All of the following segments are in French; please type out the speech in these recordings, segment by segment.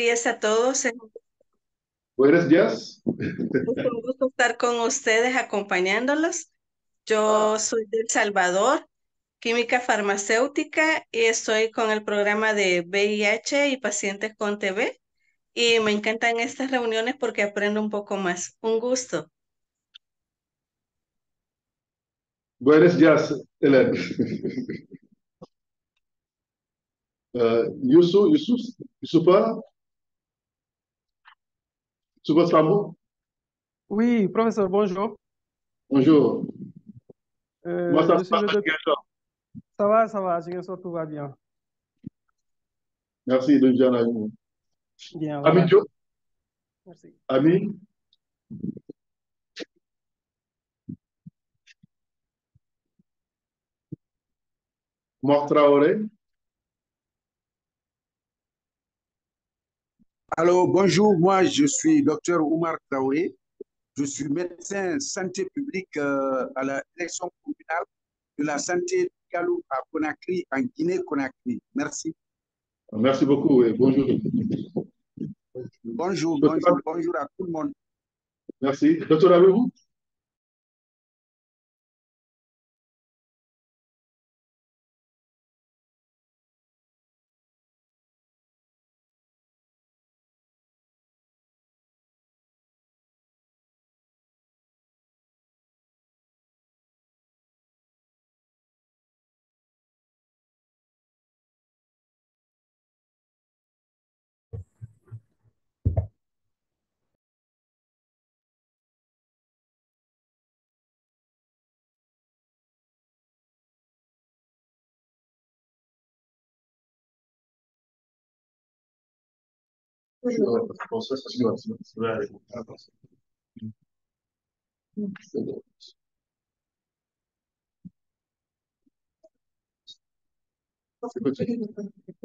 Días a todos. Es Buenos días. un gusto estar con ustedes acompañándolos. Yo soy de El Salvador, química farmacéutica, y estoy con el programa de VIH y pacientes con TB. Y me encantan estas reuniones porque aprendo un poco más. Un gusto. Buenos días, Hélène. Youssoufa Sambo, Oui, professeur, bonjour. bonjour. Comment ça Je se suis passe le à docteur. Ziguinchor? Ça va, tout va bien. Merci de bien à vous. Bien, Ami voilà. Diop, Merci. Ami, Mor Traoré, Alors, bonjour, moi je suis docteur Oumar Traoré. Je suis médecin santé publique à la direction communale de la santé de Galou à Conakry, en Guinée-Conakry. Merci. merci beaucoup et bonjour. Bonjour à tout le monde. Merci. Docteur, avez-vous?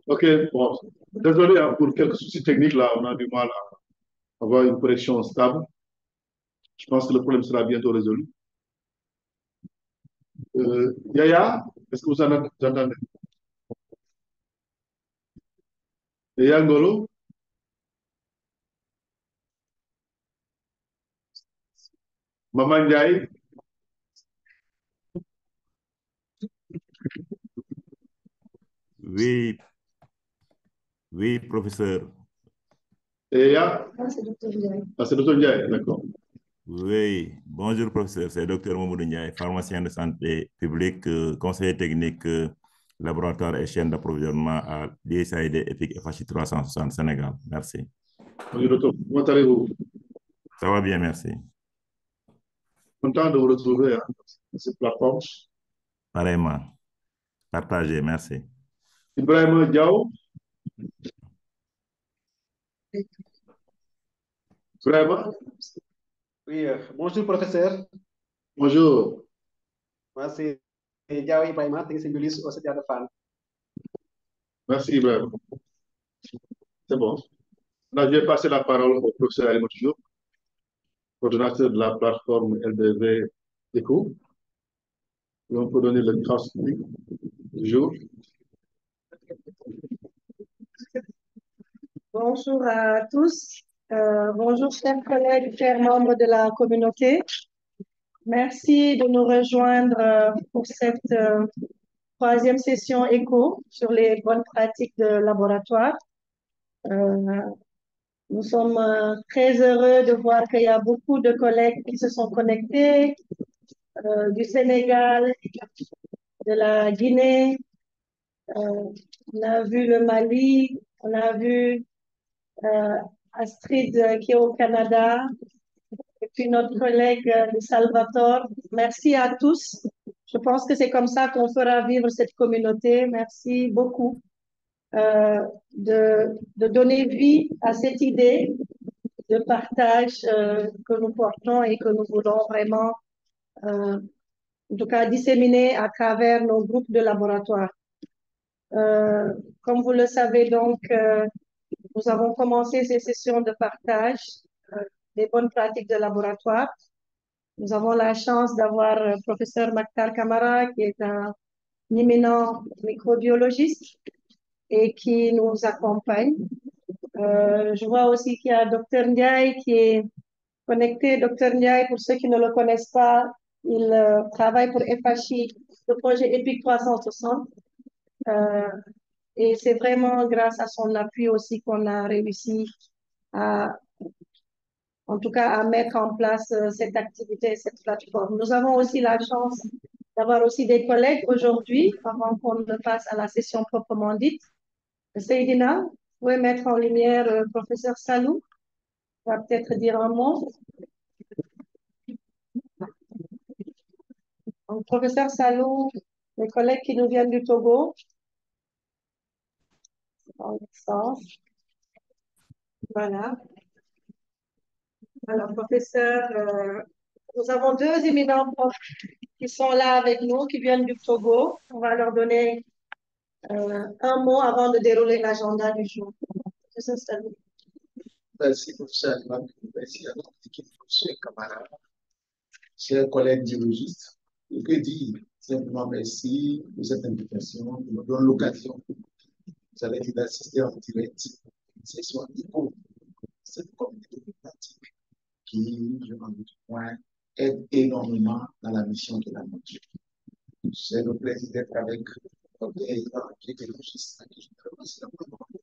Ok, bon. Désolé hein, pour quelques soucis techniques là, on a du mal à avoir une connexion stable. Je pense que le problème sera bientôt résolu. Yaya, est-ce que vous entendez? Yaya Ngolo, Maman Ndiaye, Oui, oui, professeur. Yaya, ah, c'est Dr Ndiaye, d'accord. Oui, bonjour, professeur. C'est Dr Mamoudou Ndiaye, pharmacien de santé publique, conseiller technique, laboratoire et chaîne d'approvisionnement à l'USAID EPIC FHI 360 Sénégal. Merci. Bonjour docteur, comment allez-vous? Ça va bien, merci. Content de vous retrouver hein, sur cette plateforme. Pareillement. Partagez, merci. Ibrahim Diaw, Ibrahim, Oui, bonjour professeur. bonjour. Moi c'est Diaw Ibrahima, technicien biologiste au CTA de Fan. Merci Ibrahim. C'est bon. Là, je vais passer la parole au professeur Ali Diop, coordonnateur de la plateforme LBV ECO. Et on peut donner le grand du jour. Bonjour à tous. Bonjour chers collègues, chers membres de la communauté. Merci de nous rejoindre pour cette troisième session écho sur les bonnes pratiques de laboratoire. Nous sommes très heureux de voir qu'il y a beaucoup de collègues qui se sont connectés du Sénégal, de la Guinée. On a vu le Mali, on a vu Astrid qui est au Canada, et puis notre collègue de Salvatore. Merci à tous. Je pense que c'est comme ça qu'on fera vivre cette communauté. Merci beaucoup de donner vie à cette idée de partage que nous portons et que nous voulons vraiment, en tout cas, disséminer à travers nos groupes de laboratoire. Comme vous le savez donc, nous avons commencé ces sessions de partage des bonnes pratiques de laboratoire. Nous avons la chance d'avoir le professeur Maktar Kamara, qui est un éminent microbiologiste et qui nous accompagne. Je vois aussi qu'il y a Dr Ndiaye qui est connecté. Dr Ndiaye, pour ceux qui ne le connaissent pas, il travaille pour FHI, le projet EPIC 360. Et c'est vraiment grâce à son appui aussi qu'on a réussi à, en tout cas, à mettre en place cette activité, cette plateforme. Nous avons aussi la chance d'avoir aussi des collègues aujourd'hui, avant qu'on ne passe à la session proprement dite. Seydina, vous pouvez mettre en lumière professeur Salou, il va peut-être dire un mot. Donc, professeur Salou, les collègues qui nous viennent du Togo, dans le sens. Voilà. Alors, professeur, nous avons deux éminents profs qui sont là avec nous, qui viennent du Togo. On va leur donner un mot avant de dérouler l'agenda du jour. Professeur Salou. Merci, professeur. Merci à notre équipe, chers camarades, chers collègues biologistes. Je peux dire simplement merci pour cette invitation qui nous donne l'occasion, vous avez dit, d'assister en direct à une session éco, cette communauté pratique qui, je n'en doute point, aide énormément dans la mission de la nature. C'est le plaisir d'être avec Dr. Eira, qui est biologiste, à qui je remercie la parole.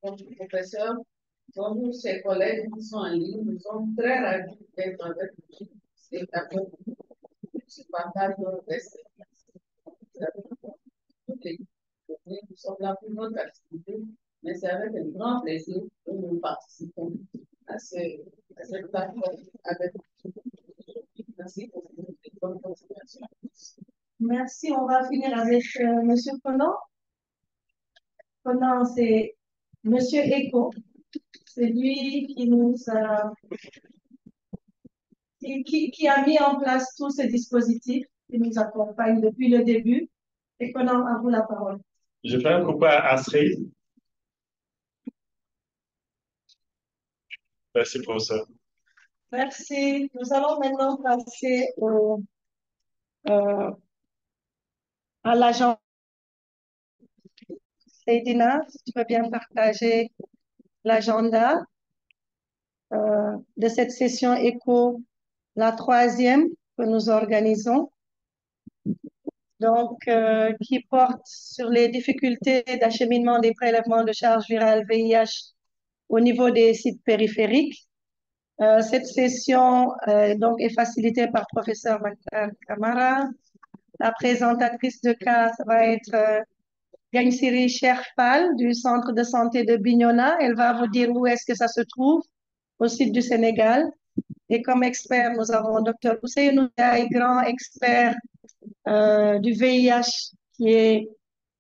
Bonjour, professeur. Bonjour, chers collègues qui sont en ligne. Nous sommes très ravis d'être avec vous. C'est avec vous. Je partage notre expérience. Nous sommes là pour notre activité, mais c'est avec un grand plaisir que nous participons à cette plateforme avec vous. Merci pour votre bonne continuation. Merci. On va finir avec Monsieur Conan. Conan, c'est Monsieur Eco. C'est lui qui nous a, qui a mis en place tous ces dispositifs, qui nous accompagne depuis le début. Et Conan, à vous la parole. Je fais un coucou à Astrid. Merci, professeur. Merci. Nous allons maintenant passer à l'agenda. Seydina, si tu peux bien partager l'agenda de cette session éco, la troisième que nous organisons, donc qui porte sur les difficultés d'acheminement des prélèvements de charges virales VIH au niveau des sites périphériques. Cette session donc est facilitée par professeur Maktar Kamara. La présentatrice de cas va être Gansiri Sherfal du centre de santé de Bignona. Elle va vous dire où est-ce que ça se trouve, au sud du Sénégal. Et comme expert, nous avons Dr Ousseynou Ndiaye, grand expert du VIH, qui est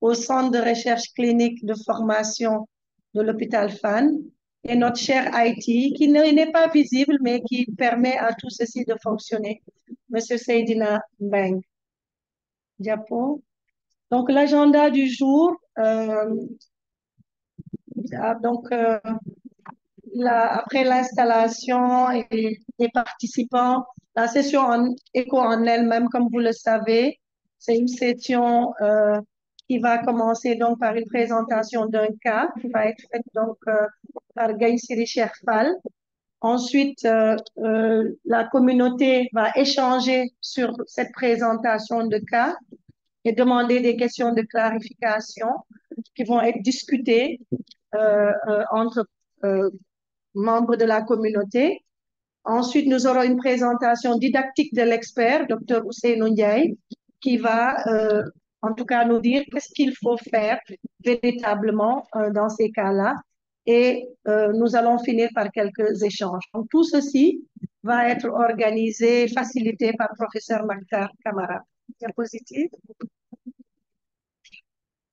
au centre de recherche clinique de formation de l'hôpital Fann. Et notre cher IT, qui n'est pas visible, mais qui permet à tout ceci de fonctionner. Monsieur Seydina Mbeng. Diapo. Donc, l'agenda du jour, après l'installation et les participants, la session en éco en elle-même, comme vous le savez, c'est une session qui va commencer donc par une présentation d'un cas qui va être faite donc par Gaïsiri Sherfal. Ensuite, la communauté va échanger sur cette présentation de cas et demander des questions de clarification qui vont être discutées entre membres de la communauté. Ensuite, nous aurons une présentation didactique de l'expert, Dr Ousseynou Ndiaye, qui va en tout cas nous dire qu'est-ce qu'il faut faire véritablement dans ces cas-là. Et nous allons finir par quelques échanges. Donc, tout ceci va être organisé, facilité par professeur Maktar Kamara. Diapositive.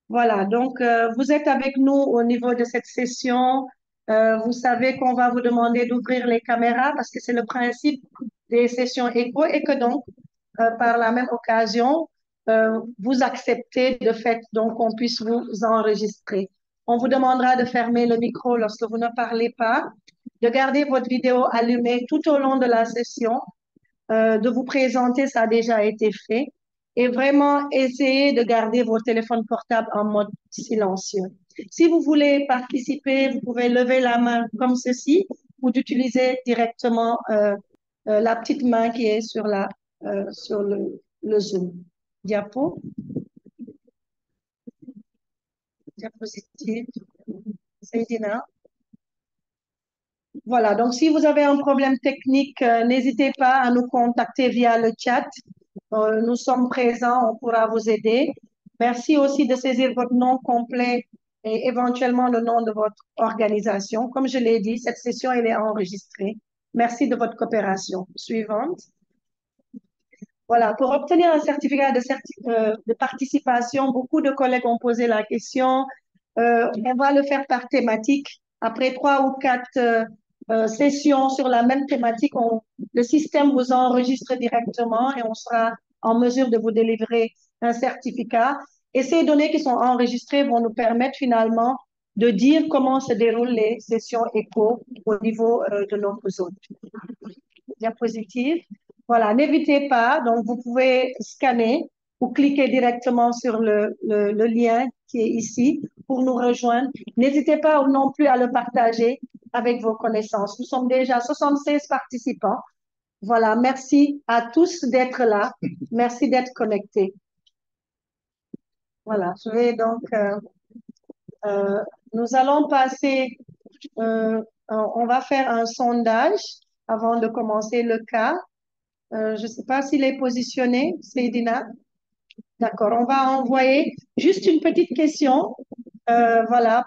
Voilà, donc vous êtes avec nous au niveau de cette session. Vous savez qu'on va vous demander d'ouvrir les caméras parce que c'est le principe des sessions éco et que donc, par la même occasion, vous acceptez de fait donc qu'on puisse vous enregistrer. On vous demandera de fermer le micro lorsque vous ne parlez pas, de garder votre vidéo allumée tout au long de la session, de vous présenter, ça a déjà été fait, et vraiment essayez de garder vos téléphones portables en mode silencieux. Si vous voulez participer, vous pouvez lever la main comme ceci ou d'utiliser directement la petite main qui est sur sur le Zoom. Diapo. Diapositive. Seydina. Voilà, donc si vous avez un problème technique, n'hésitez pas à nous contacter via le chat. Nous sommes présents, on pourra vous aider. Merci aussi de saisir votre nom complet et éventuellement le nom de votre organisation. Comme je l'ai dit, cette session, elle est enregistrée. Merci de votre coopération. Suivante. Voilà, pour obtenir un certificat de participation, beaucoup de collègues ont posé la question. On va le faire par thématique. Après 3 ou 4 sessions sur la même thématique, le système vous enregistre directement et on sera en mesure de vous délivrer un certificat. Et ces données qui sont enregistrées vont nous permettre finalement de dire comment se déroulent les sessions éco au niveau de notre zone. Diapositive. Voilà, n'hésitez pas, donc vous pouvez scanner ou cliquer directement sur le lien qui est ici pour nous rejoindre. N'hésitez pas non plus à le partager avec vos connaissances. Nous sommes déjà 76 participants. Voilà, merci à tous d'être là. Merci d'être connectés. Voilà, je vais donc, nous allons passer, on va faire un sondage avant de commencer le cas. Je ne sais pas s'il est positionné, Seydina. D'accord, on va envoyer juste une petite question, voilà,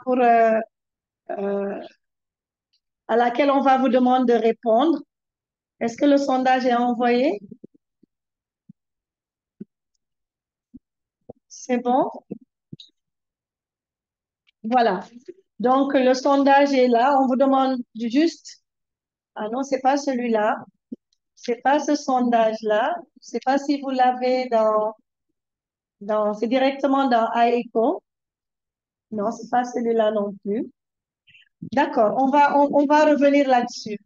à laquelle on va vous demander de répondre. Est-ce que le sondage est envoyé? C'est bon? Voilà. Donc, le sondage est là. On vous demande juste... Ah non, c'est pas celui-là. C'est pas ce sondage-là. Je ne sais pas si vous l'avez c'est directement dans AECO. Non, c'est pas celui-là non plus. D'accord, on va revenir là-dessus.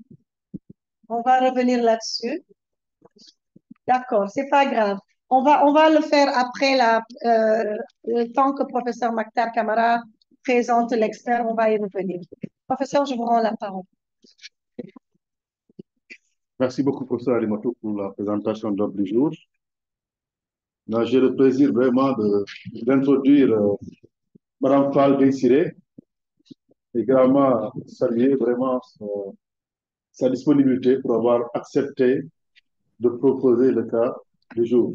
On va revenir là-dessus. D'accord, c'est pas grave. On va le faire après le temps que professeur Maktar Kamara présente l'expert, on va y revenir. Professeur, je vous rends la parole. Merci beaucoup, professeur Alimoto, pour la présentation de l'ordre du jour. Là, j'ai le plaisir vraiment d'introduire Mme Fall Désiré, également saluer vraiment sa disponibilité pour avoir accepté de proposer le cas du jour.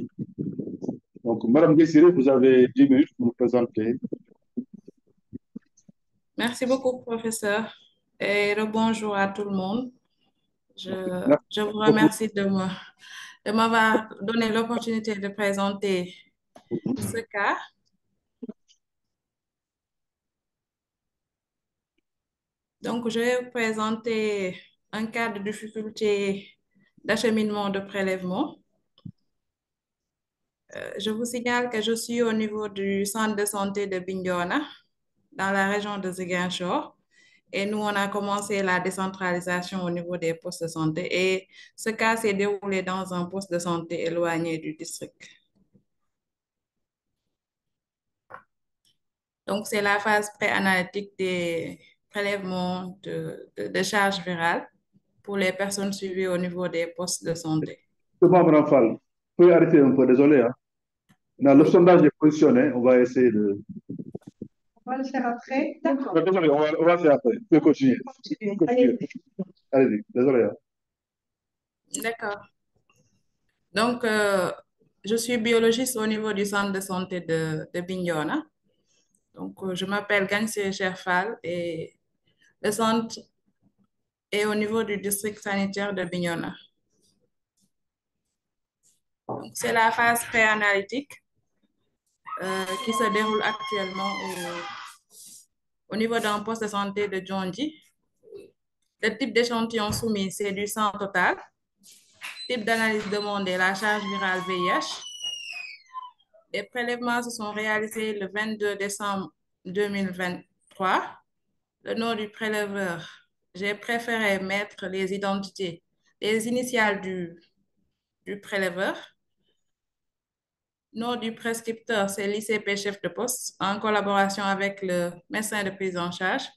Donc, Mme Désiré, vous avez 10 minutes pour vous présenter. Merci beaucoup, professeur. Et bonjour à tout le monde. Je vous remercie de m'avoir donné l'opportunité de présenter ce cas. Donc, je vais vous présenter un cas de difficulté d'acheminement de prélèvement. Je vous signale que je suis au niveau du centre de santé de Bignona, dans la région de Ziguinchor. Et nous, on a commencé la décentralisation au niveau des postes de santé. Et ce cas s'est déroulé dans un poste de santé éloigné du district. Donc, c'est la phase pré-analytique des prélèvements de charge virale pour les personnes suivies au niveau des postes de santé. Mme Fall, vous pouvez arrêter un peu, désolé. Hein. Là, le sondage est positionné, on va essayer de... On va le faire après. D'accord. Désolé, on va le faire après. Vous pouvez continuer. Allez-y, désolé. Hein. D'accord. Donc, je suis biologiste au niveau du centre de santé de Bignona. Donc, je m'appelle Gansé Cherfal et le centre est au niveau du district sanitaire de Bignona. C'est la phase pré-analytique qui se déroule actuellement au niveau d'un poste de santé de Djondji. Le type d'échantillon soumis, c'est du sang total. Type d'analyse demandée, la charge virale VIH. Les prélèvements se sont réalisés le 22 décembre 2023. Le nom du prélèveur, j'ai préféré mettre les identités, les initiales du prélèveur. Nom du prescripteur, c'est l'ICP chef de poste en collaboration avec le médecin de prise en charge.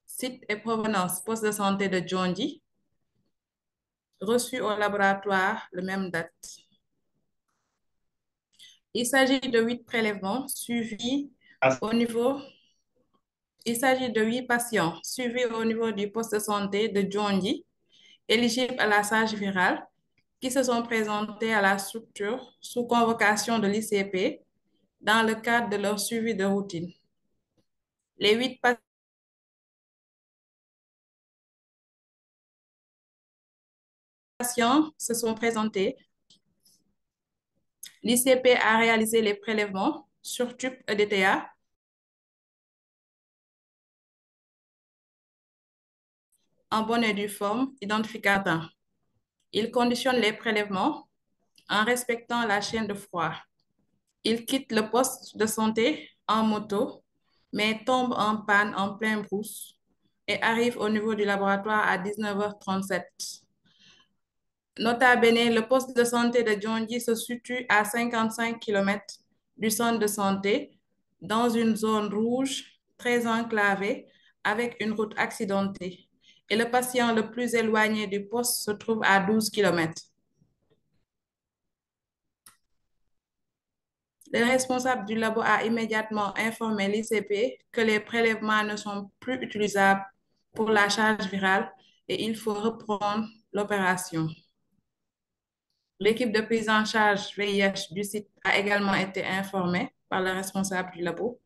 Site et provenance, poste de santé de Djondi. Reçu au laboratoire, le même date. Il s'agit de 8 prélèvements suivis au niveau. Il s'agit de 8 patients suivis au niveau du poste de santé de Djondi, éligibles à la charge virale, qui se sont présentés à la structure sous convocation de l'ICP dans le cadre de leur suivi de routine. Les 8 patients se sont présentés. L'ICP a réalisé les prélèvements sur tube EDTA en bonne et due forme identificateur. Il conditionne les prélèvements en respectant la chaîne de froid. Il quitte le poste de santé en moto, mais tombe en panne en plein brousse et arrive au niveau du laboratoire à 19h37. Nota bene, le poste de santé de Djondi se situe à 55 km du centre de santé, dans une zone rouge très enclavée avec une route accidentée. Et le patient le plus éloigné du poste se trouve à 12 km. Le responsable du labo a immédiatement informé l'ICP que les prélèvements ne sont plus utilisables pour la charge virale et il faut reprendre l'opération. L'équipe de prise en charge VIH du site a également été informée par le responsable du labo.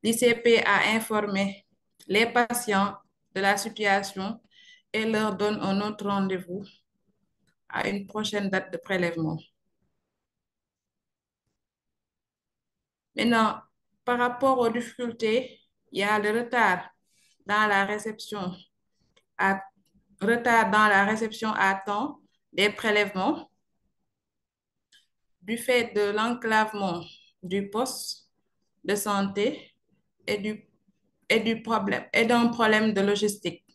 L'ICP a informé les patients de la situation et leur donne un autre rendez-vous à une prochaine date de prélèvement. Maintenant, par rapport aux difficultés, il y a le retard dans la réception à temps des prélèvements du fait de l'enclavement du poste de santé et d'un problème de logistique.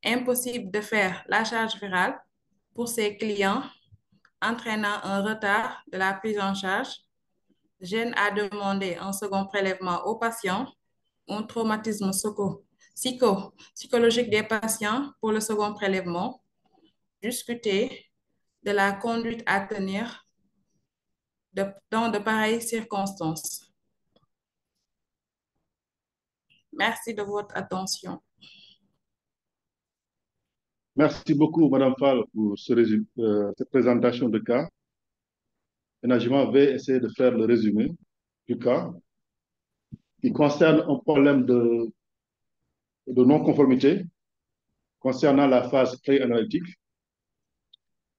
Impossible de faire la charge virale pour ces clients, entraînant un retard de la prise en charge. Gêne a demandé un second prélèvement aux patients, un traumatisme psychologique des patients pour le second prélèvement, discuter de la conduite à tenir dans de pareilles circonstances. Merci de votre attention. Merci beaucoup, Madame Fall, pour cette présentation de cas. Maintenant, je vais essayer de faire le résumé du cas qui concerne un problème de non-conformité concernant la phase pré-analytique.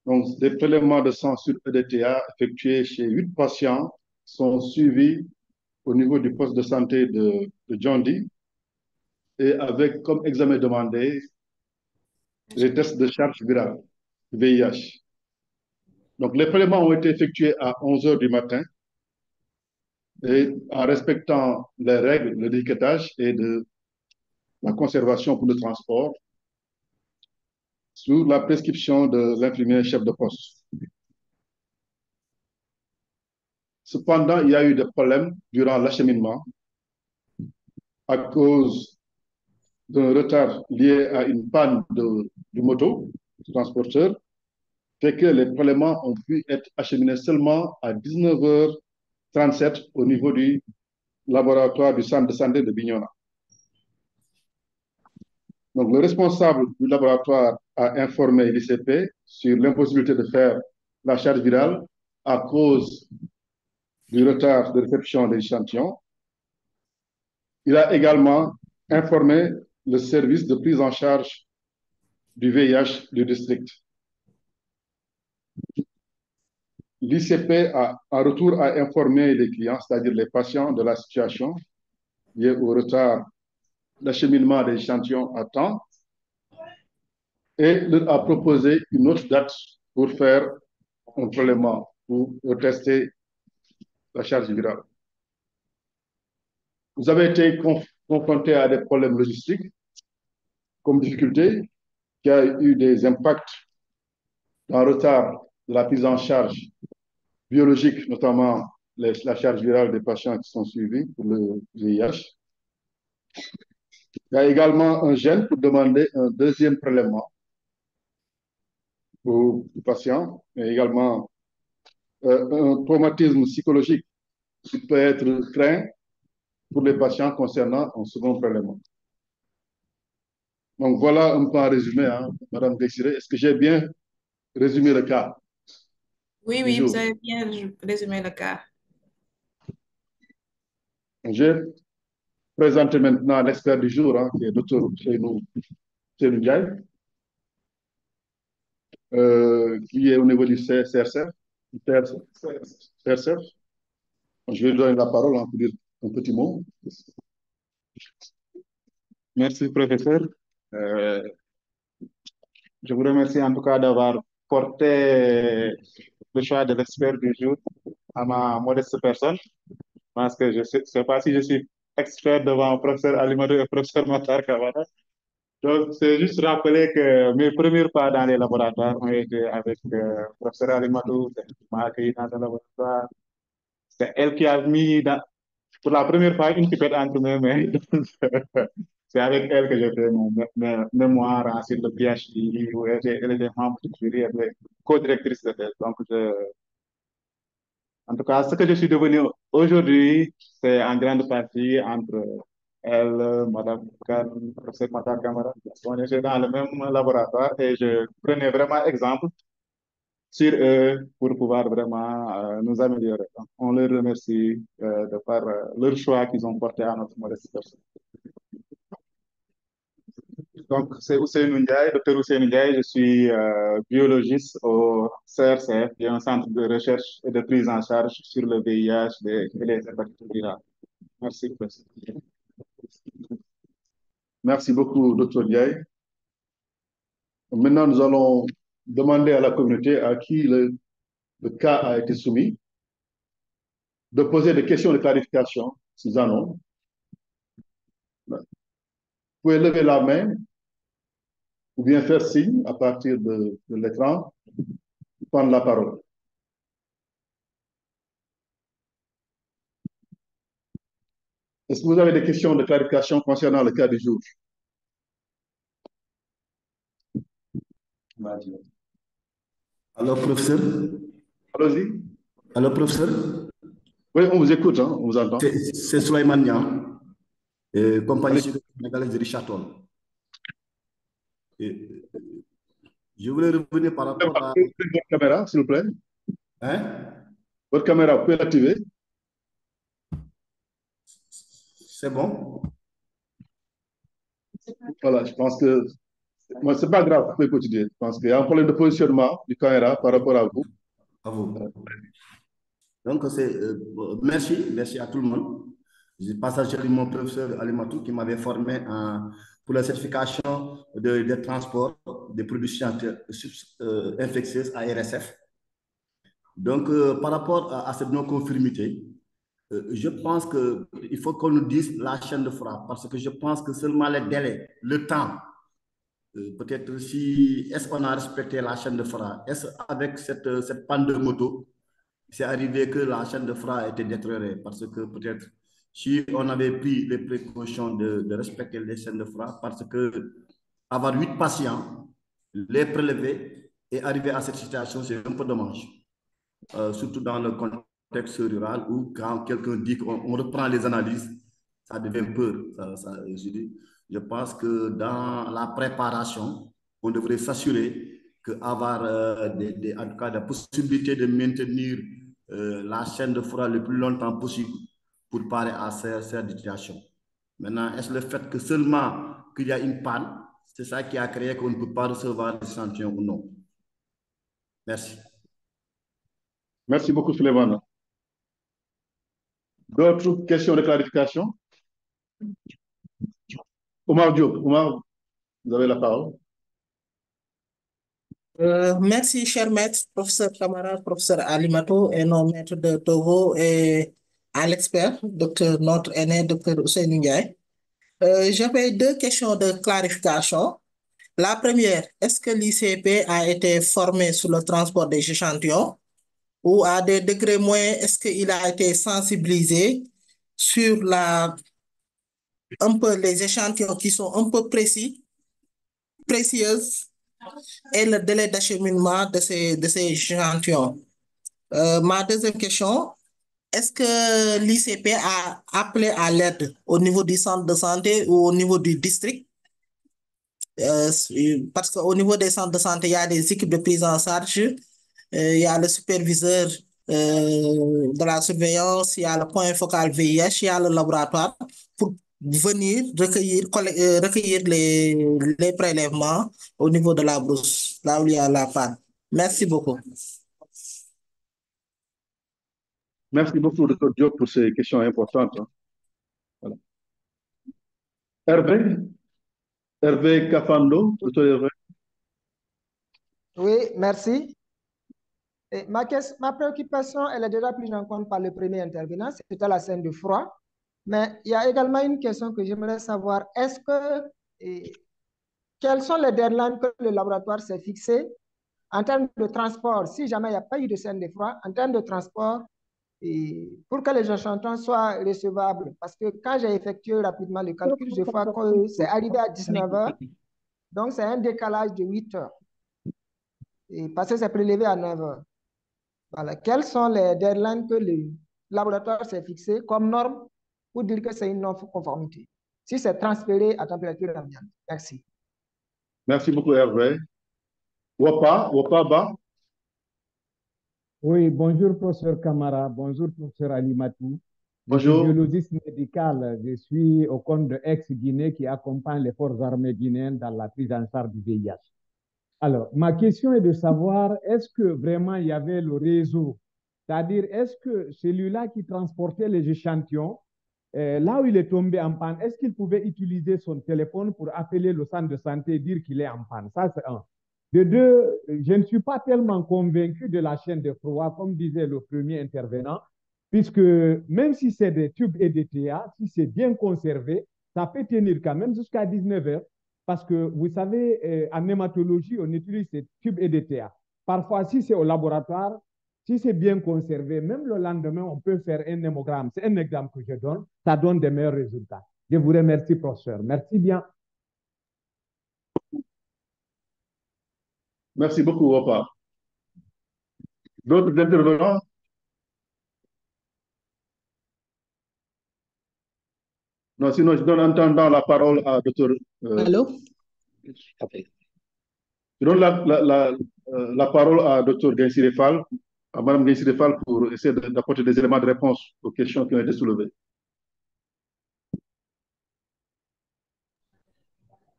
Donc, des prélèvements de sang sur EDTA effectués chez 8 patients sont suivis au niveau du poste de santé de Djondi et avec comme examen demandé les tests de charge virale, VIH. Donc, les prélèvements ont été effectués à 11 h du matin et en respectant les règles de l'étiquetage et de la conservation pour le transport sous la prescription de l'infirmier chef de poste. Cependant, il y a eu des problèmes durant l'acheminement à cause d'un retard lié à une panne du moto, du transporteur, fait que les prélèvements ont pu être acheminés seulement à 19h37 au niveau du laboratoire du centre de santé de Bignona. Donc, le responsable du laboratoire a informé l'ICP sur l'impossibilité de faire la charge virale à cause du retard de réception des échantillons. Il a également informé le service de prise en charge du VIH du district. L'ICP, en retour, a informé les clients, c'est-à-dire les patients, de la situation liée au retard d'acheminement des échantillons à temps et leur a proposé une autre date pour faire un prélèvement, pour tester la charge virale. Vous avez été confronté à des problèmes logistiques comme difficulté, qui a eu des impacts dans le retard de la prise en charge biologiques, notamment la charge virale des patients qui sont suivis pour le VIH. Il y a également un gène pour demander un deuxième prélèvement aux patients, et également un traumatisme psychologique qui peut être craint pour les patients concernant un second prélèvement. Donc voilà un peu en résumé, hein, Madame Désirée. Est-ce que j'ai bien résumé le cas? Oui, oui, vous avez bien résumé le cas. Je présente maintenant l'expert du jour, hein, qui est Dr. Ousseynou Ndiaye, qui est au niveau du CRCF. Je vais lui donner la parole pour dire un petit mot. Merci, professeur. Je vous remercie en tout cas d'avoir porté le choix de l'expert du jour à ma modeste personne, parce que je ne sais pas si je suis expert devant professeur Alimadou et professeur Matar Kamara. Donc, c'est juste rappeler que mes premiers pas dans les laboratoires ont été avec professeur Alimadou, qui m'a accueilli dans un laboratoire. C'est elle qui a mis pour la première fois une pipette entre mes mains. C'est avec elle que j'ai fait mon mémoire sur le PhD, où elle était membre du jury, elle est co-directrice de thèse. Donc, en tout cas, ce que je suis devenu aujourd'hui, c'est en grande partie entre elle, Madame Khan, professeur Matar Kamara. On était dans le même laboratoire et je prenais vraiment exemple sur eux pour pouvoir vraiment nous améliorer. Donc, on leur remercie de par leur choix qu'ils ont porté à notre modeste personne. Donc, c'est Ousseynou Ndiaye, docteur Ousseynou Ndiaye, je suis biologiste au CRCF, qui est un centre de recherche et de prise en charge sur le VIH et les hépatites virales. Merci, professeur. Merci beaucoup, docteur Ndiaye. Maintenant, nous allons demander à la communauté à qui le cas a été soumis de poser des questions de clarification, s'ils en ont. Vous pouvez lever la main ou bien faire signe à partir de l'écran, prendre la parole. Est-ce que vous avez des questions de clarification concernant le cas du jour? Alors, professeur? Allons-y. Alors, professeur? Oui, on vous écoute, hein, on vous entend. C'est Souleymane Niang, compagnie sénégalaise de Richard Toll. Je voulais revenir par rapport à... Votre caméra, s'il vous plaît. Hein? Votre caméra, vous pouvez l'activer. C'est bon? Voilà, je pense que... Moi, c'est pas grave, vous pouvez continuer. Je pense qu'il y a un problème de positionnement du caméra par rapport à vous. À vous. Donc, merci à tout le monde. Je passe à mon professeur Alimatou qui m'avait formé pour la certification des transports des produits infectieux à RSF. Donc, par rapport à cette non-conformité, je pense qu'il faut qu'on nous dise la chaîne de froid, parce que je pense que seulement les délais, le temps, peut-être si, est-ce qu'on a respecté la chaîne de froid? Est-ce avec cette panne de moto, c'est arrivé que la chaîne de froid a été détériorée? Parce que peut-être si on avait pris les précautions de respecter les chaînes de froid, parce que avoir 8 patients, les prélever et arriver à cette situation, c'est un peu dommage. Surtout dans le contexte rural où quand quelqu'un dit qu'on reprend les analyses, ça devient peur. Je pense que dans la préparation, on devrait s'assurer qu'avoir en tout cas la possibilité de maintenir la chaîne de froid le plus longtemps possible pour parer à cette situation. Maintenant, est-ce le fait que seulement qu'il y a une panne, c'est ça qui a créé qu'on ne peut pas recevoir l'échantillon ou non? Merci. Merci beaucoup, Souleymane. D'autres questions de clarification? Omar Diop, Omar, vous avez la parole. Merci, cher maître, professeur camarade, professeur Alimatou et nos maîtres de Togo et à l'expert, notre aîné, docteur Ousseynou Ndiaye. J'avais 2 questions de clarification. La première, est-ce que l'ICP a été formé sur le transport des échantillons? ou à des degrés moins, est-ce qu'il a été sensibilisé sur un peu les échantillons qui sont un peu précieuses et le délai d'acheminement de ces échantillons? Ma deuxième question, est-ce que l'ICP a appelé à l'aide au niveau du centre de santé ou au niveau du district? Parce qu'au niveau des centres de santé, il y a des équipes de prise en charge, il y a le superviseur de la surveillance, il y a le point focal VIH, il y a le laboratoire pour venir recueillir les prélèvements au niveau de la brousse, là où il y a la panne. Merci beaucoup. Merci beaucoup, Dr. Diop, pour ces questions importantes. Voilà. Hervé Kafando, Dr. Hervé. Oui, merci. Et ma préoccupation, elle est déjà prise en compte par le premier intervenant, c'était la scène de froid. Mais il y a également une question que j'aimerais savoir. Quels sont les deadlines que le laboratoire s'est fixé en termes de transport, si jamais il n'y a pas eu de scène de froid, en termes de transport, pour que les échantillons soient recevables? Parce que quand j'ai effectué rapidement le calcul, je vois que c'est arrivé à 19 h. Donc, c'est un décalage de 8 heures. Et parce que c'est prélevé à 9 h. Voilà. Quels sont les deadlines que le laboratoire s'est fixé comme norme pour dire que c'est une non-conformité, si c'est transféré à température ambiante? Merci. Merci beaucoup, Hervé. Wapa. Oui, bonjour, professeur Camara. Bonjour, professeur Alimatou. Bonjour. Je suis biologiste médical. Je suis au compte de ex-Guinée qui accompagne les forces armées guinéennes dans la prise en charge du VIH. Alors, ma question est de savoir, est-ce que vraiment il y avait le réseau? C'est-à-dire, est-ce que celui-là qui transportait les échantillons, là où il est tombé en panne, est-ce qu'il pouvait utiliser son téléphone pour appeler le centre de santé et dire qu'il est en panne? Ça, c'est un. De deux, je ne suis pas tellement convaincu de la chaîne de froid, comme disait le premier intervenant, puisque même si c'est des tubes EDTA, si c'est bien conservé, ça peut tenir quand même jusqu'à 19 h. Parce que vous savez, en hématologie, on utilise ces tubes EDTA. Parfois, si c'est au laboratoire, si c'est bien conservé, même le lendemain, on peut faire un hémogramme. C'est un exemple que je donne. Ça donne des meilleurs résultats. Je vous remercie, professeur. Merci bien. Merci beaucoup, Wapa. D'autres intervenants? Non, sinon, je donne en attendant la parole à Dr. Allô? Je donne la parole à Dr. Gaïsirefal, à Mme Gaïsirefal, pour essayer d'apporter des éléments de réponse aux questions qui ont été soulevées.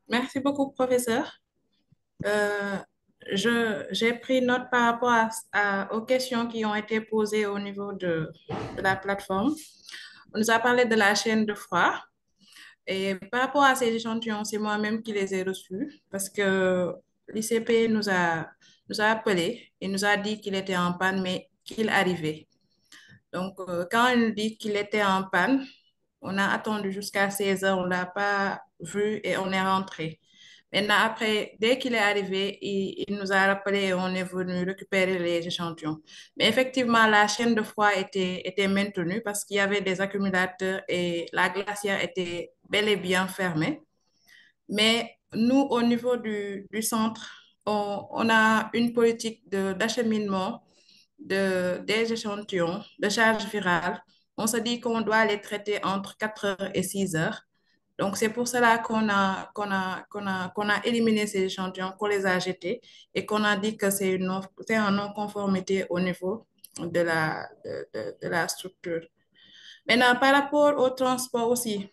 Merci beaucoup, professeur. J'ai pris note par rapport aux questions qui ont été posées au niveau de la plateforme. On nous a parlé de la chaîne de froid. Et par rapport à ces échantillons, c'est moi-même qui les ai reçus parce que l'ICP nous a appelés et nous a dit qu'il était en panne, mais qu'il arrivait. Donc, quand il nous dit qu'il était en panne, on a attendu jusqu'à 16 h, on ne l'a pas vu et on est rentré. Maintenant, après, dès qu'il est arrivé, il nous a rappelé et on est venu récupérer les échantillons. Mais effectivement, la chaîne de froid était maintenue parce qu'il y avait des accumulateurs et la glacière était bel et bien fermée. Mais nous, au niveau du centre, on a une politique d'acheminement des échantillons de charge virale. On se dit qu'on doit les traiter entre 4 h et 6 h. Donc, c'est pour cela qu'on a éliminé ces échantillons, qu'on les a jetés et qu'on a dit que c'est en non-conformité au niveau de la structure. Maintenant, par rapport au transport aussi,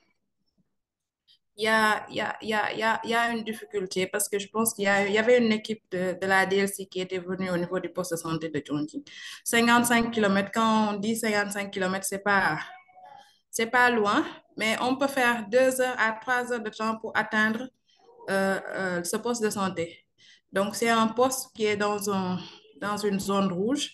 il y a une difficulté parce que je pense qu'il y avait une équipe de la DLC qui était venue au niveau du poste de santé de Djongi. 55 km, quand on dit 55 km, c'est pas loin, mais on peut faire 2 h à 3 h de temps pour atteindre ce poste de santé. Donc, c'est un poste qui est dans une zone rouge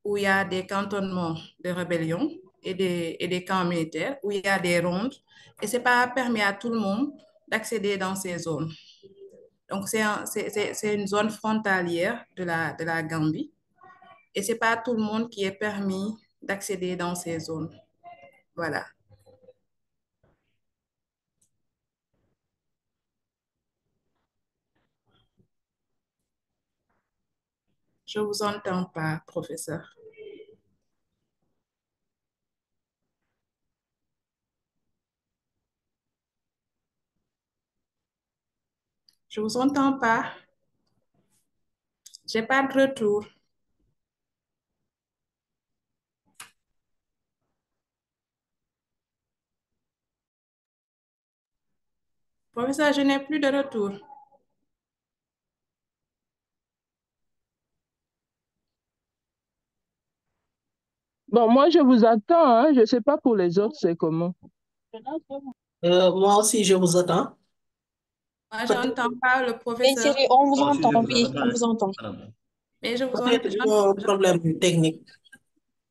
où il y a des cantonnements de rébellion et des camps militaires, où il y a des rondes, et ce n'est pas permis à tout le monde d'accéder dans ces zones. Donc, c'est une zone frontalière de la Gambie. et ce n'est pas tout le monde qui est permis d'accéder dans ces zones. Voilà. Je ne vous entends pas, professeur. Je ne vous entends pas. Je n'ai pas de retour. Professeur, je n'ai plus de retour. Bon, moi, je vous attends, hein. Je ne sais pas pour les autres, c'est comment. Moi aussi, je vous attends. Moi, je n'entends pas le professeur. On vous entend, oui, on vous entend. Mais je vous Peut-être entends. un problème technique.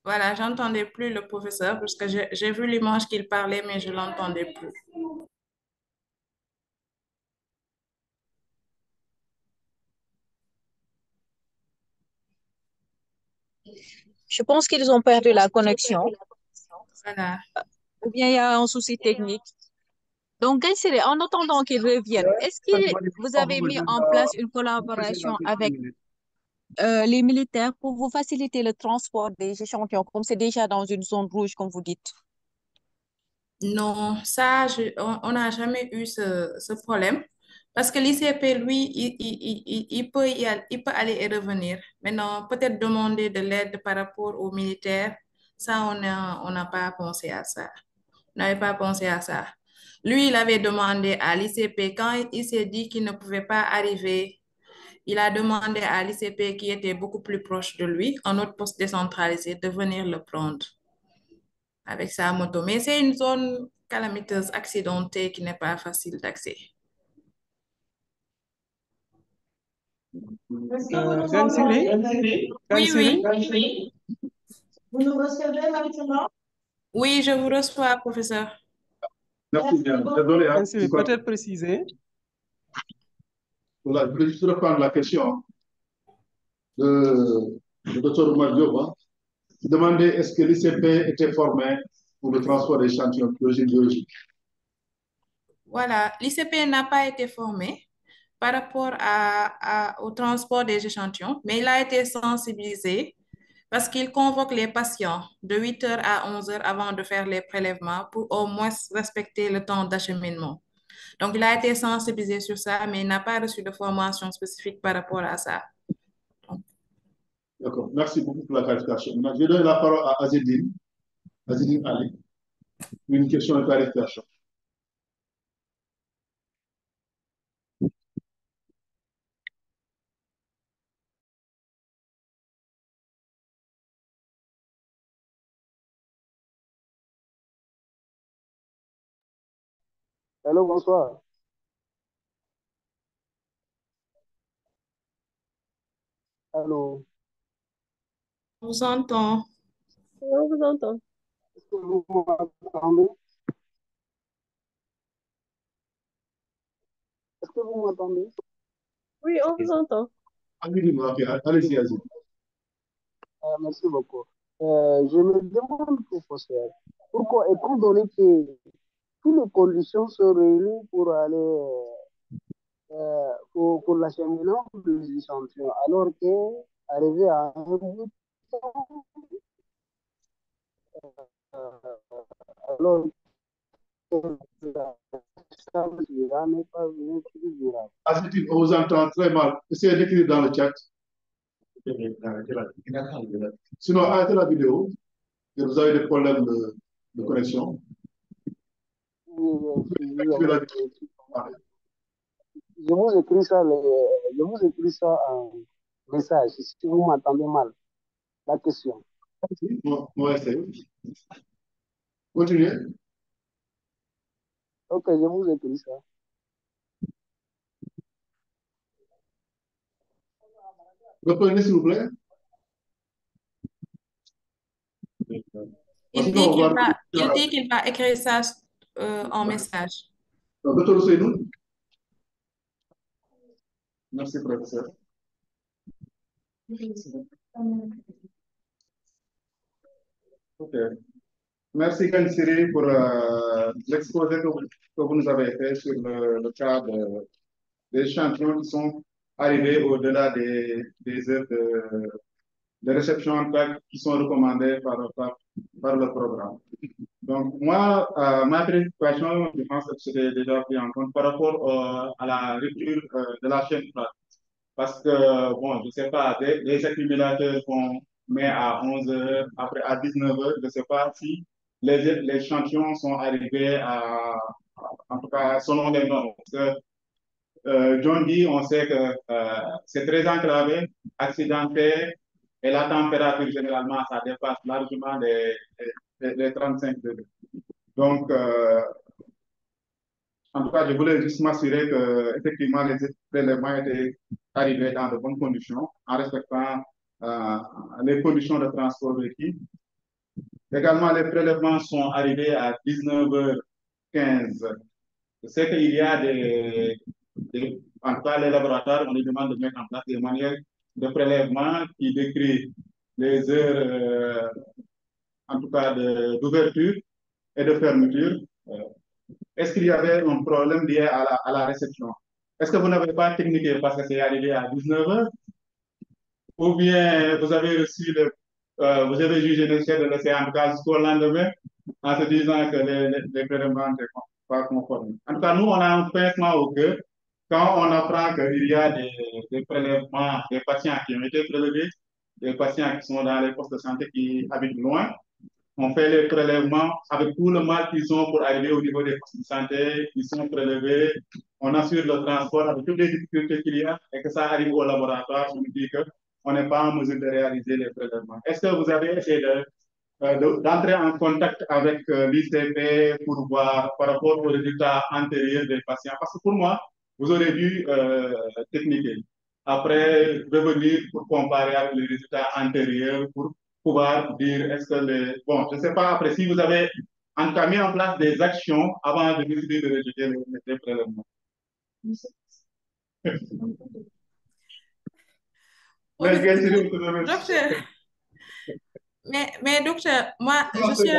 Voilà, j'entendais plus le professeur parce que j'ai vu l'image qu'il parlait, mais je l'entendais plus. Je pense qu'ils ont perdu la connexion. Voilà. Ou bien il y a un souci technique. Donc, Gaïsiri, en attendant qu'ils reviennent, est-ce que vous avez mis en place une collaboration avec les militaires pour vous faciliter le transport des échantillons, comme c'est déjà dans une zone rouge, comme vous dites? Non, ça, on n'a jamais eu ce problème. Parce que l'ICP, lui, il peut aller et revenir. Maintenant, peut-être demander de l'aide par rapport aux militaires, ça, on n'a pas pensé à ça. On n'avait pas pensé à ça. Lui, il avait demandé à l'ICP, quand il s'est dit qu'il ne pouvait pas arriver, il a demandé à l'ICP, qui était beaucoup plus proche de lui, un autre poste décentralisé, de venir le prendre avec sa moto. Mais c'est une zone calamiteuse, accidentée, qui n'est pas facile d'accès. Gansiri? Oui, Gansiri? oui. Vous nous recevez maintenant? Oui, je vous reçois, professeur. Merci bien. Désolé, hein. Gansiri, peut-être préciser. Voilà, je voulais juste reprendre la question de Dr. Oumar Diop. Hein. Il demandait est-ce que l'ICP était formé pour le transport d'échantillons biologiques. Voilà, l'ICP n'a pas été formé par rapport au transport des échantillons, mais il a été sensibilisé parce qu'il convoque les patients de 8h à 11h avant de faire les prélèvements pour au moins respecter le temps d'acheminement. Donc, il a été sensibilisé sur ça, mais il n'a pas reçu de formation spécifique par rapport à ça. D'accord, merci beaucoup pour la clarification. Maintenant, je donne la parole à Azedine. Azedine Ali. Une question de clarification. Allô, bonsoir. Allô. On vous entend. On vous entend. Est-ce que vous m'entendez? Est-ce que vous m'entendez? Oui, on vous entend. Allez-y, Azedine. Merci beaucoup. Je me demande, professeur, pourquoi, étant donné que toutes les conditions sont réunies pour aller pour l'acheminement des échantillons, alors que arrivé à un bout, alors que la charge n'est pas venue plus durable. Azedine, on vous entend très mal. Essayez d'écrire dans le chat. Sinon, arrêtez la vidéo. Et vous avez des problèmes de connexion. Je vous écris ça en message, si vous m'entendez mal. La question. On va essayer. Continuez. Ok, je vous écris ça. Il Reprenez, s'il vous plaît. dit qu'il va écrire ça en message. Docteur Ousseynou. Merci, professeur. Ok. Merci Kansiri pour l'exposé que vous nous avez fait sur le cas des échantillons qui sont arrivés au-delà des heures de réception en fait, qui sont recommandées par le programme. Donc, moi, ma préoccupation, je pense que c'était déjà pris en compte par rapport à la rupture de la chaîne froide. Parce que, bon, je ne sais pas, les accumulateurs qu'on met à 11 heures, après à 19 heures, je ne sais pas si les échantillons sont arrivés en tout cas, selon les normes. Parce que John dit, on sait que c'est très enclavé, accidenté, et la température, généralement, ça dépasse largement les 35 degrés. Donc, en tout cas, je voulais juste m'assurer que, effectivement, les prélèvements étaient arrivés dans de bonnes conditions, en respectant les conditions de transport requis. Également, les prélèvements sont arrivés à 19h15. Je sais qu'il y a en tout cas, les laboratoires, on les demande de mettre en place des manières de prélèvement qui décrivent les heures, en tout cas, d'ouverture et de fermeture. Est-ce qu'il y avait un problème lié à la réception? Est-ce que vous n'avez pas techniqué parce que c'est arrivé à 19h? Ou bien vous avez vous avez jugé nécessaire de laisser en tout cas jusqu'au lendemain en se disant que les prélèvements n'étaient pas conformes? En tout cas, nous, on a un pincement au cœur quand on apprend qu'il y a des prélèvements, des patients qui ont été prélevés, des patients qui sont dans les postes de santé qui habitent loin. On fait les prélèvements avec tout le mal qu'ils ont pour arriver au niveau des postes de santé, ils sont prélevés, on assure le transport avec toutes les difficultés qu'il y a et que ça arrive au laboratoire, on nous dit qu'on n'est pas en mesure de réaliser les prélèvements. Est-ce que vous avez essayé d'entrer en contact avec l'ICP pour voir par rapport aux résultats antérieurs des patients? Parce que pour moi, vous aurez dû techniquer. Après, revenir pour comparer avec les résultats antérieurs, pour pouvoir dire est-ce que bon, je ne sais pas après si vous avez entamé en place des actions avant de décider de rejeter les prélèvements. Mais docteur, moi, je suis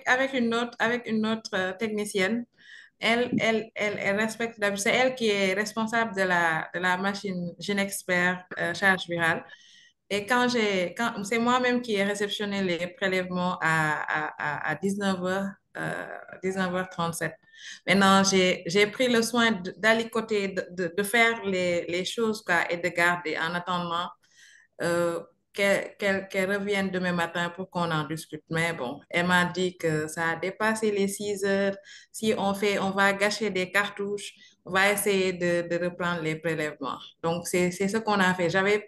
avec une autre technicienne. Elle respecte, c'est elle qui est responsable de la machine GeneXpert charge virale. Et c'est moi-même qui ai réceptionné les prélèvements à 19h37. Maintenant, j'ai pris le soin d'aller côté, de faire les choses quoi, et de garder en attendant qu'elle revienne demain matin pour qu'on en discute. Mais bon, elle m'a dit que ça a dépassé les 6 heures. Si on va gâcher des cartouches, on va essayer de reprendre les prélèvements. Donc, c'est ce qu'on a fait. J'avais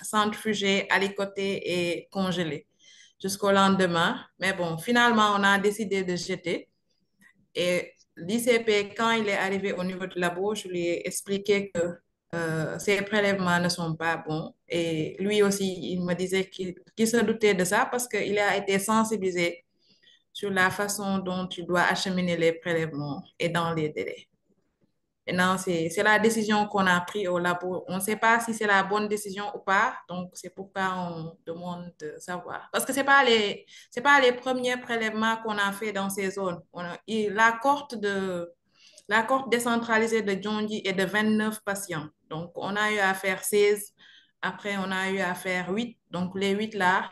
centrifugé, alicoté et congelé jusqu'au lendemain. Mais bon, finalement, on a décidé de jeter. Et l'ICP, quand il est arrivé au niveau du labo, je lui ai expliqué que ces prélèvements ne sont pas bons. Et lui aussi, il me disait qu'il se doutait de ça parce qu'il a été sensibilisé sur la façon dont tu dois acheminer les prélèvements et dans les délais. Maintenant, c'est la décision qu'on a prise au labo. On ne sait pas si c'est la bonne décision ou pas, donc c'est pourquoi on demande de savoir. Parce que ce n'est pas les premiers prélèvements qu'on a fait dans ces zones. La cohorte décentralisée de Djondji est de 29 patients. Donc, on a eu à faire 16. Après, on a eu à faire 8. Donc, les 8 là,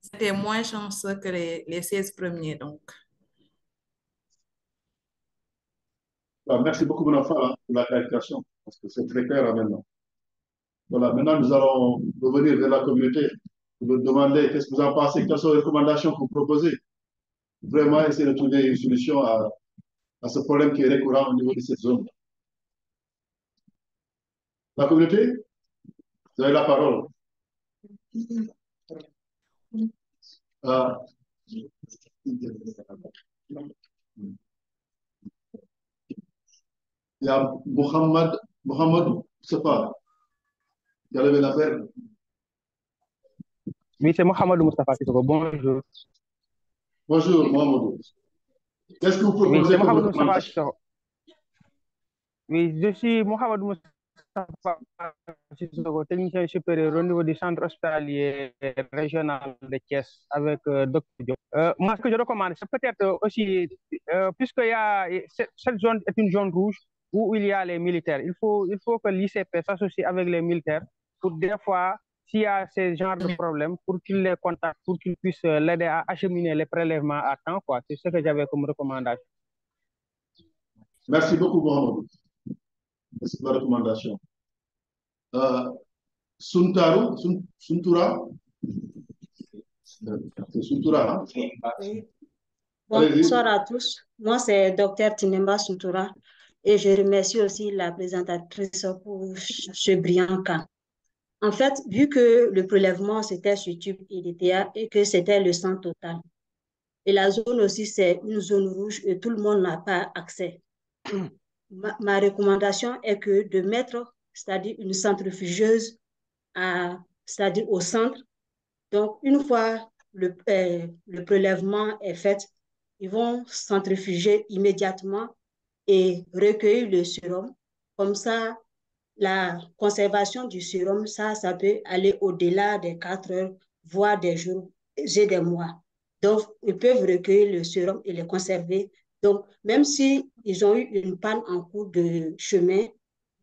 c'était moins chanceux que les 16 premiers. Donc. Merci beaucoup, mon enfant, pour la clarification, parce que c'est très clair maintenant. Voilà, maintenant, nous allons revenir vers la communauté pour leur demander qu'est-ce que vous en pensez, quelles sont les recommandations que vous proposez. Vraiment essayer de trouver une solution à ce problème qui est récurrent au niveau de cette zone. La communauté, vous avez la parole. Il y a Mohamed Sefa qui a levé la perle. Oui, c'est Mohamed Moustapha Sissoko. Bonjour. Bonjour, Mohamed. Qu'est-ce que vous proposez? Oui, c'est Mohamed Moustapha Sissoko. Oui, je suis Mohamed Moustapha Sissoko, technicien supérieur au niveau du centre hospitalier régional de Thiès avec Dr Diop. Moi, ce que je recommande, c'est peut-être aussi, puisque cette zone est une zone rouge où il y a les militaires, il faut que l'ICP s'associe avec les militaires pour des fois, s'il y a ce genre de problème, pour qu'ils les contactent, pour qu'ils puissent l'aider à acheminer les prélèvements à temps, quoi. C'est ce que j'avais comme recommandation. Merci beaucoup, Mohamed. Merci pour la recommandation. Suntura, c'est Suntura, hein? Oui. Allez-y. Bonsoir à tous. Moi, c'est Dr Tinemba Suntura et je remercie aussi la présentatrice pour ce brillant cas. En fait, vu que le prélèvement c'était sur tube IDTA et que c'était le sang total, et la zone aussi c'est une zone rouge et tout le monde n'a pas accès. Ma recommandation est que de mettre, c'est-à-dire une centrifugeuse c'est-à-dire au centre. Donc, une fois le prélèvement est fait, ils vont centrifuger immédiatement et recueillir le sérum. Comme ça, la conservation du sérum, ça peut aller au-delà des 4 heures, voire des jours et des mois. Donc, ils peuvent recueillir le sérum et le conserver. Donc, même si ils ont eu une panne en cours de chemin,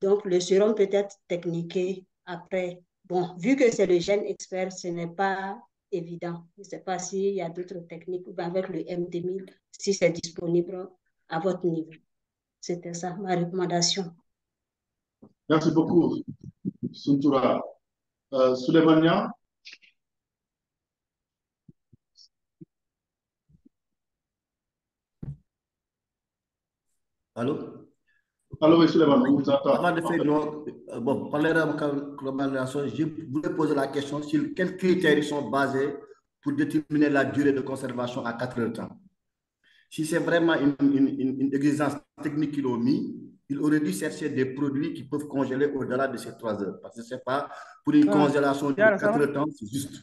donc le sérum peut être techniqué après. Bon, vu que c'est le gène expert, ce n'est pas évident. Je ne sais pas s'il y a d'autres techniques ou avec le M2000, si c'est disponible à votre niveau. C'était ça, ma recommandation. Merci beaucoup, Suntura. Souleymania. Allô? Allô, oui, Souleymane, on vous entend. Avant de faire bon, par les recommandations, je voulais poser la question sur quels critères ils sont basés pour déterminer la durée de conservation à 4 heures de temps. Si c'est vraiment une exigence technique qu'ils ont mis, ils auraient dû chercher des produits qui peuvent congeler au-delà de ces 3 heures. Parce que ce n'est pas pour une congélation de 4 heures de temps, c'est juste.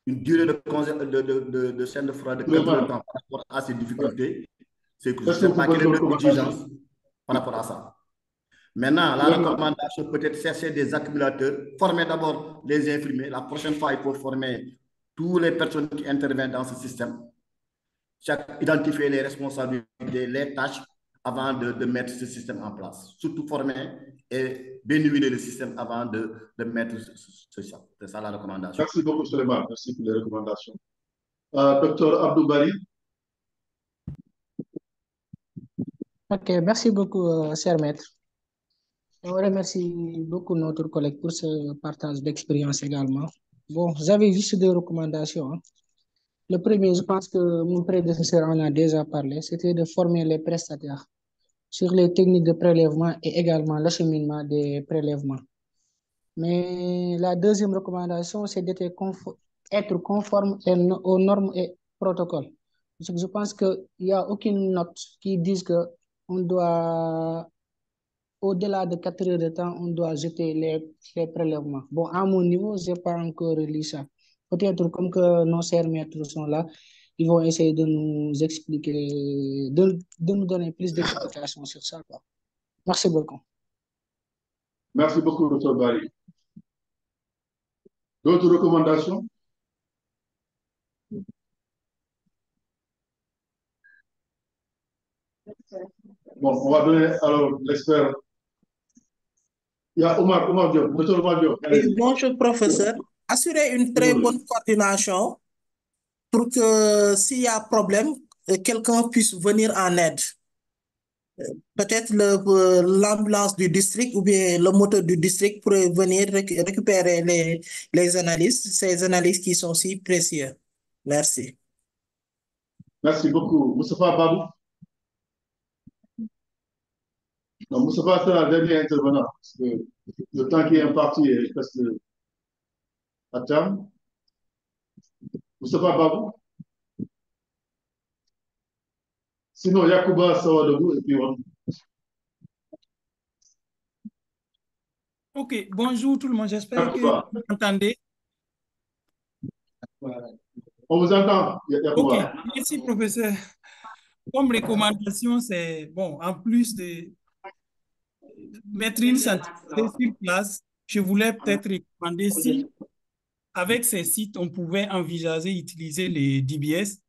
Une durée de chaîne de froid de 4 heures de temps par rapport à ces difficultés, c'est que je ne sais pas quelle est leur exigence par rapport à ça. Maintenant, la recommandation peut être chercher des accumulateurs, former d'abord les infirmiers. La prochaine fois, il faut former toutes les personnes qui interviennent dans ce système. Identifier les responsabilités, les tâches avant de mettre ce système en place. Surtout former et bénir le système avant de mettre ce ça. C'est ça la recommandation. Merci beaucoup, Souleymane. Merci pour les recommandations. Docteur Abdoubari. Ok, merci beaucoup, cher maître. On remercie beaucoup notre collègue pour ce partage d'expérience également. Bon, j'avais juste 2 recommandations. Le premier, je pense que mon prédécesseur en a déjà parlé, c'était de former les prestataires sur les techniques de prélèvement et également l'acheminement des prélèvements. Mais la deuxième recommandation, c'est d'être conforme aux normes et protocoles. Je pense qu'il n'y a aucune note qui dise qu'on doit, au-delà de 4 heures de temps, on doit jeter les prélèvements. Bon, à mon niveau, je n'ai pas encore lu ça. Peut-être comme que nos chers maîtres sont là, ils vont essayer de nous expliquer, de nous donner plus d'explications sur ça, quoi. Merci beaucoup. Merci beaucoup, Dr. Barry. D'autres recommandations? Bon, on va donner alors l'expert. Il y a Omar Diop. Monsieur Omar Diop. Bonjour, professeur. Assurer une très bonne coordination pour que s'il y a problème, quelqu'un puisse venir en aide. Peut-être l'ambulance du district ou bien le moteur du district pourrait venir récupérer les analyses, ces analyses qui sont si précieuses. Merci. Merci beaucoup. Moustapha Babou. Non, Moustapha, c'est la dernière intervenant, parce que le temps qui est imparti est presque à terme. Moustapha Babou. Sinon, Yacouba sera debout et puis on... Ok, bonjour tout le monde, j'espère que vous m'entendez. On vous entend, Yacouba. Ok, merci professeur. Comme recommandation, c'est bon, en plus mettre une sensibilité sur place, je voulais peut-être recommander si, avec ces sites, on pouvait envisager d'utiliser les DBS.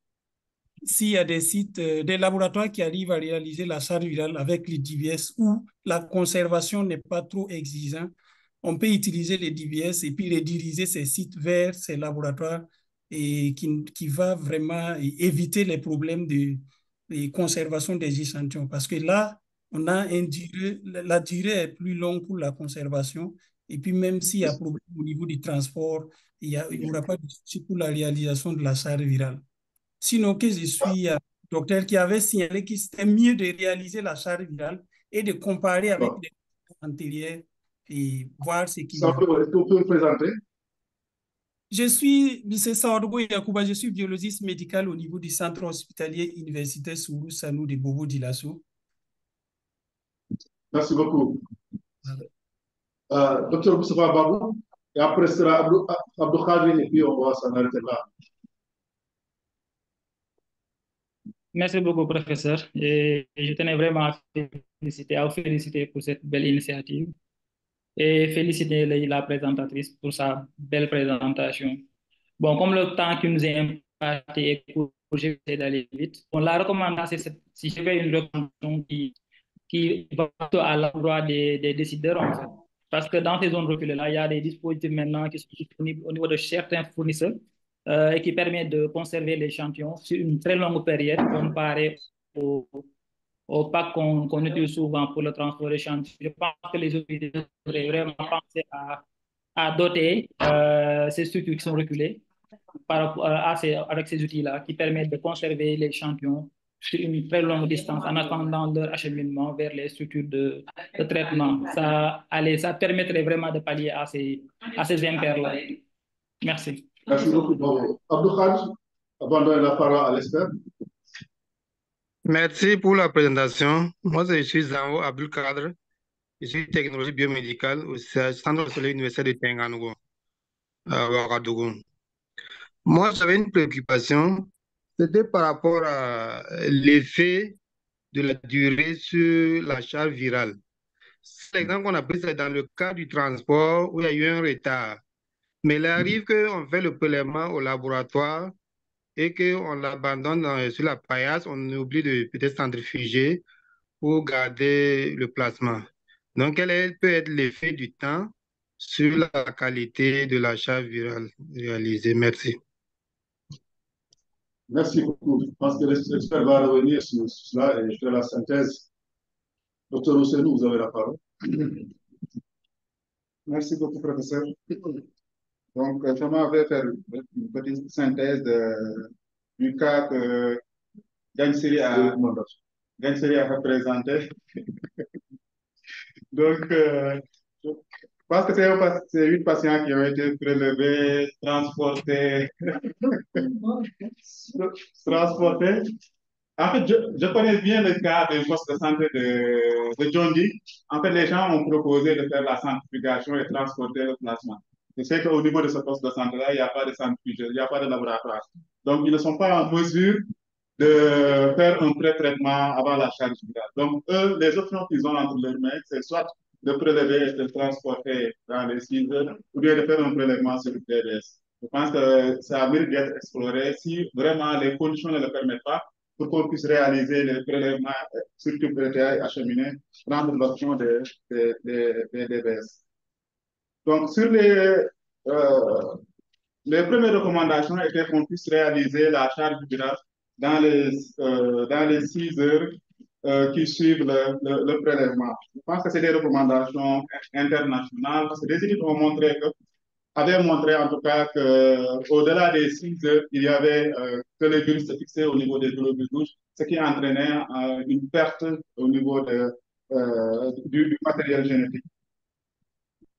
S'il y a des sites, des laboratoires qui arrivent à réaliser la charge virale avec les DBS où la conservation n'est pas trop exigeante, on peut utiliser les DBS et puis rediriger ces sites vers ces laboratoires et qui va vraiment éviter les problèmes de conservation des échantillons. Parce que là, on a la durée est plus longue pour la conservation. Et puis même s'il y a problème au niveau du transport, il n'y aura pas de souci pour la réalisation de la charge virale. Sinon, que je suis docteur qui avait signalé qu'il c'était mieux de réaliser la charge virale et de comparer avec les antérieurs et voir ce qui... Est-ce que vous pouvez vous présenter? C'est Saoudou Yakouba, je suis biologiste médical au niveau du centre hospitalier universitaire Sourou Sanou de Bobo Dioulasso. Merci beaucoup. Docteur Moustapha Babou, et après ce sera Abdou Khadri, et puis on va s'en arrêter là. Merci beaucoup, professeur. Et je tenais vraiment à vous féliciter pour cette belle initiative et féliciter la présentatrice pour sa belle présentation. Bon, comme le temps qui nous est imparti est court, je vais essayer d'aller vite. Bon, la recommandation, c'est si je fais une recommandation qui va plutôt à l'endroit des décideurs, en fait. Parce que dans ces zones reculées-là, il y a des dispositifs maintenant qui sont disponibles au niveau de certains fournisseurs et qui permettent de conserver l'échantillon sur une très longue période comparé au pack qu'on utilise souvent pour le transport d'échantillons. Je pense que les autorités devraient vraiment penser à doter ces structures qui sont reculées avec ces outils-là qui permettent de conserver l'échantillon sur une très longue distance en attendant leur acheminement vers les structures de traitement. Ça permettrait vraiment de pallier à ces impairs-là. Merci. Merci beaucoup. Abdou Khadri, abandonnez la parole à l'expert. Merci pour la présentation. Moi, je suis Zango Abdul Kadr. Je suis technologie biomédicale au Centre hospitalier universitaire de Tenganugo, à Ouagadougou. Moi, j'avais une préoccupation, c'était par rapport à l'effet de la durée sur la charge virale. C'est l'exemple qu'on a pris, c'est dans le cas du transport où il y a eu un retard. Mais il arrive qu'on fait le prélèvement au laboratoire et qu'on l'abandonne sur la paillasse, on oublie de peut-être centrifuger pour garder le plasma. Donc, quel peut être l'effet du temps sur la qualité de la charge virale réalisée? Merci. Merci beaucoup. Je pense que l'expert va revenir sur cela et faire la synthèse. Docteur Ousseinou, vous avez la parole. Merci beaucoup, professeur. Donc, je vais faire une petite synthèse du cas que Gagne-Siri a représenté. Donc, je pense que c'est 8 patients qui ont été prélevés, transportés. En fait, je connais bien le cas des postes de santé de John Dee. En fait, les gens ont proposé de faire la centrifugation et transporter le plasma. Je sais qu'au niveau de ce poste de santé-là, il n'y a pas de centrifugation, il n'y a pas de laboratoire. Donc, ils ne sont pas en mesure de faire un pré-traitement avant la charge virale. Donc, eux, les options qu'ils ont entre leurs mains, c'est soit de prélever et de transporter dans les 6 heures, ou bien de faire un prélèvement sur le PDS. Je pense que ça mérite d'être exploré si vraiment les conditions ne le permettent pas, pour qu'on puisse réaliser les prélèvements sur tube PTA acheminé, prendre l'option des DBS. Donc, sur les premières recommandations étaient qu'on puisse réaliser la charge virale dans les 6 heures qui suivent le prélèvement. Je pense que c'est des recommandations internationales, parce que des études avaient montré en tout cas qu'au-delà des 6 heures, il y avait que les virus se fixaient au niveau des globules rouges, ce qui entraînait une perte au niveau du matériel génétique.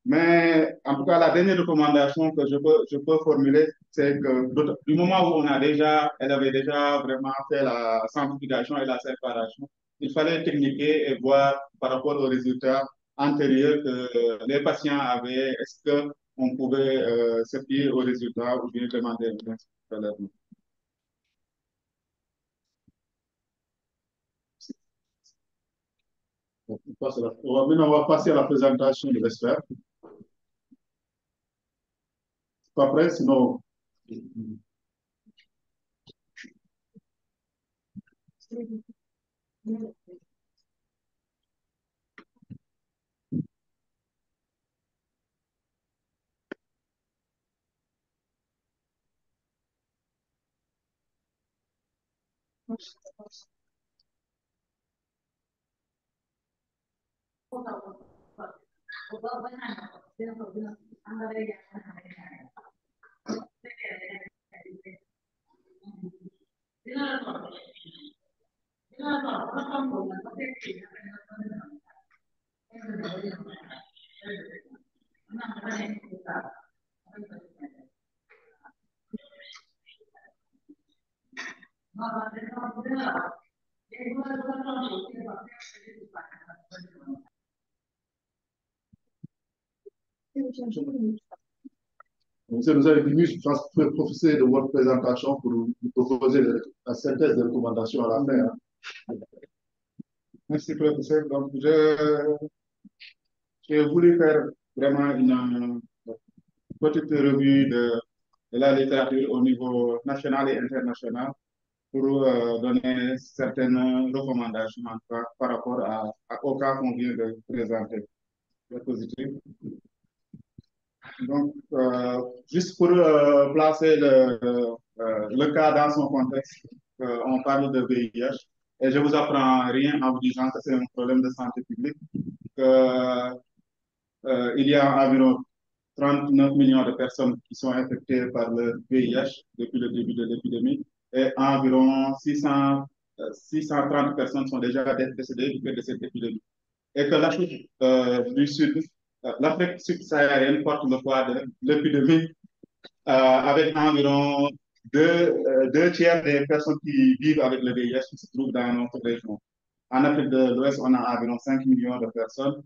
Mais en tout cas, la dernière recommandation que je peux formuler, c'est que du moment où elle avait déjà vraiment fait la centrifugation et la séparation, il fallait techniquer et voir par rapport aux résultats antérieurs que les patients avaient, est-ce qu'on pouvait se fier aux résultats ou bien demander un prélèvement. Maintenant, on va passer à la présentation de l'expert. Pas prêt, sinon. Nous avez 10 minutes, je pense que profiter de votre présentation pour vous proposer la synthèse des recommandations à la fin. Merci, professeur. Donc, j'ai voulu faire vraiment une petite revue de la littérature au niveau national et international pour donner certaines recommandations en tout cas, par rapport au cas qu'on vient de présenter. C'est positif. Donc, juste pour placer le cas dans son contexte, on parle de VIH et je ne vous apprends rien en vous disant que c'est un problème de santé publique, il y a environ 39 millions de personnes qui sont infectées par le VIH depuis le début de l'épidémie et environ 630 personnes sont déjà décédées du fait de cette épidémie. Et que l'Afrique du Sud, l'Afrique subsaharienne porte le poids de l'épidémie avec environ deux tiers des personnes qui vivent avec le VIH qui se trouvent dans notre région. En Afrique de l'Ouest, on a environ 5 millions de personnes.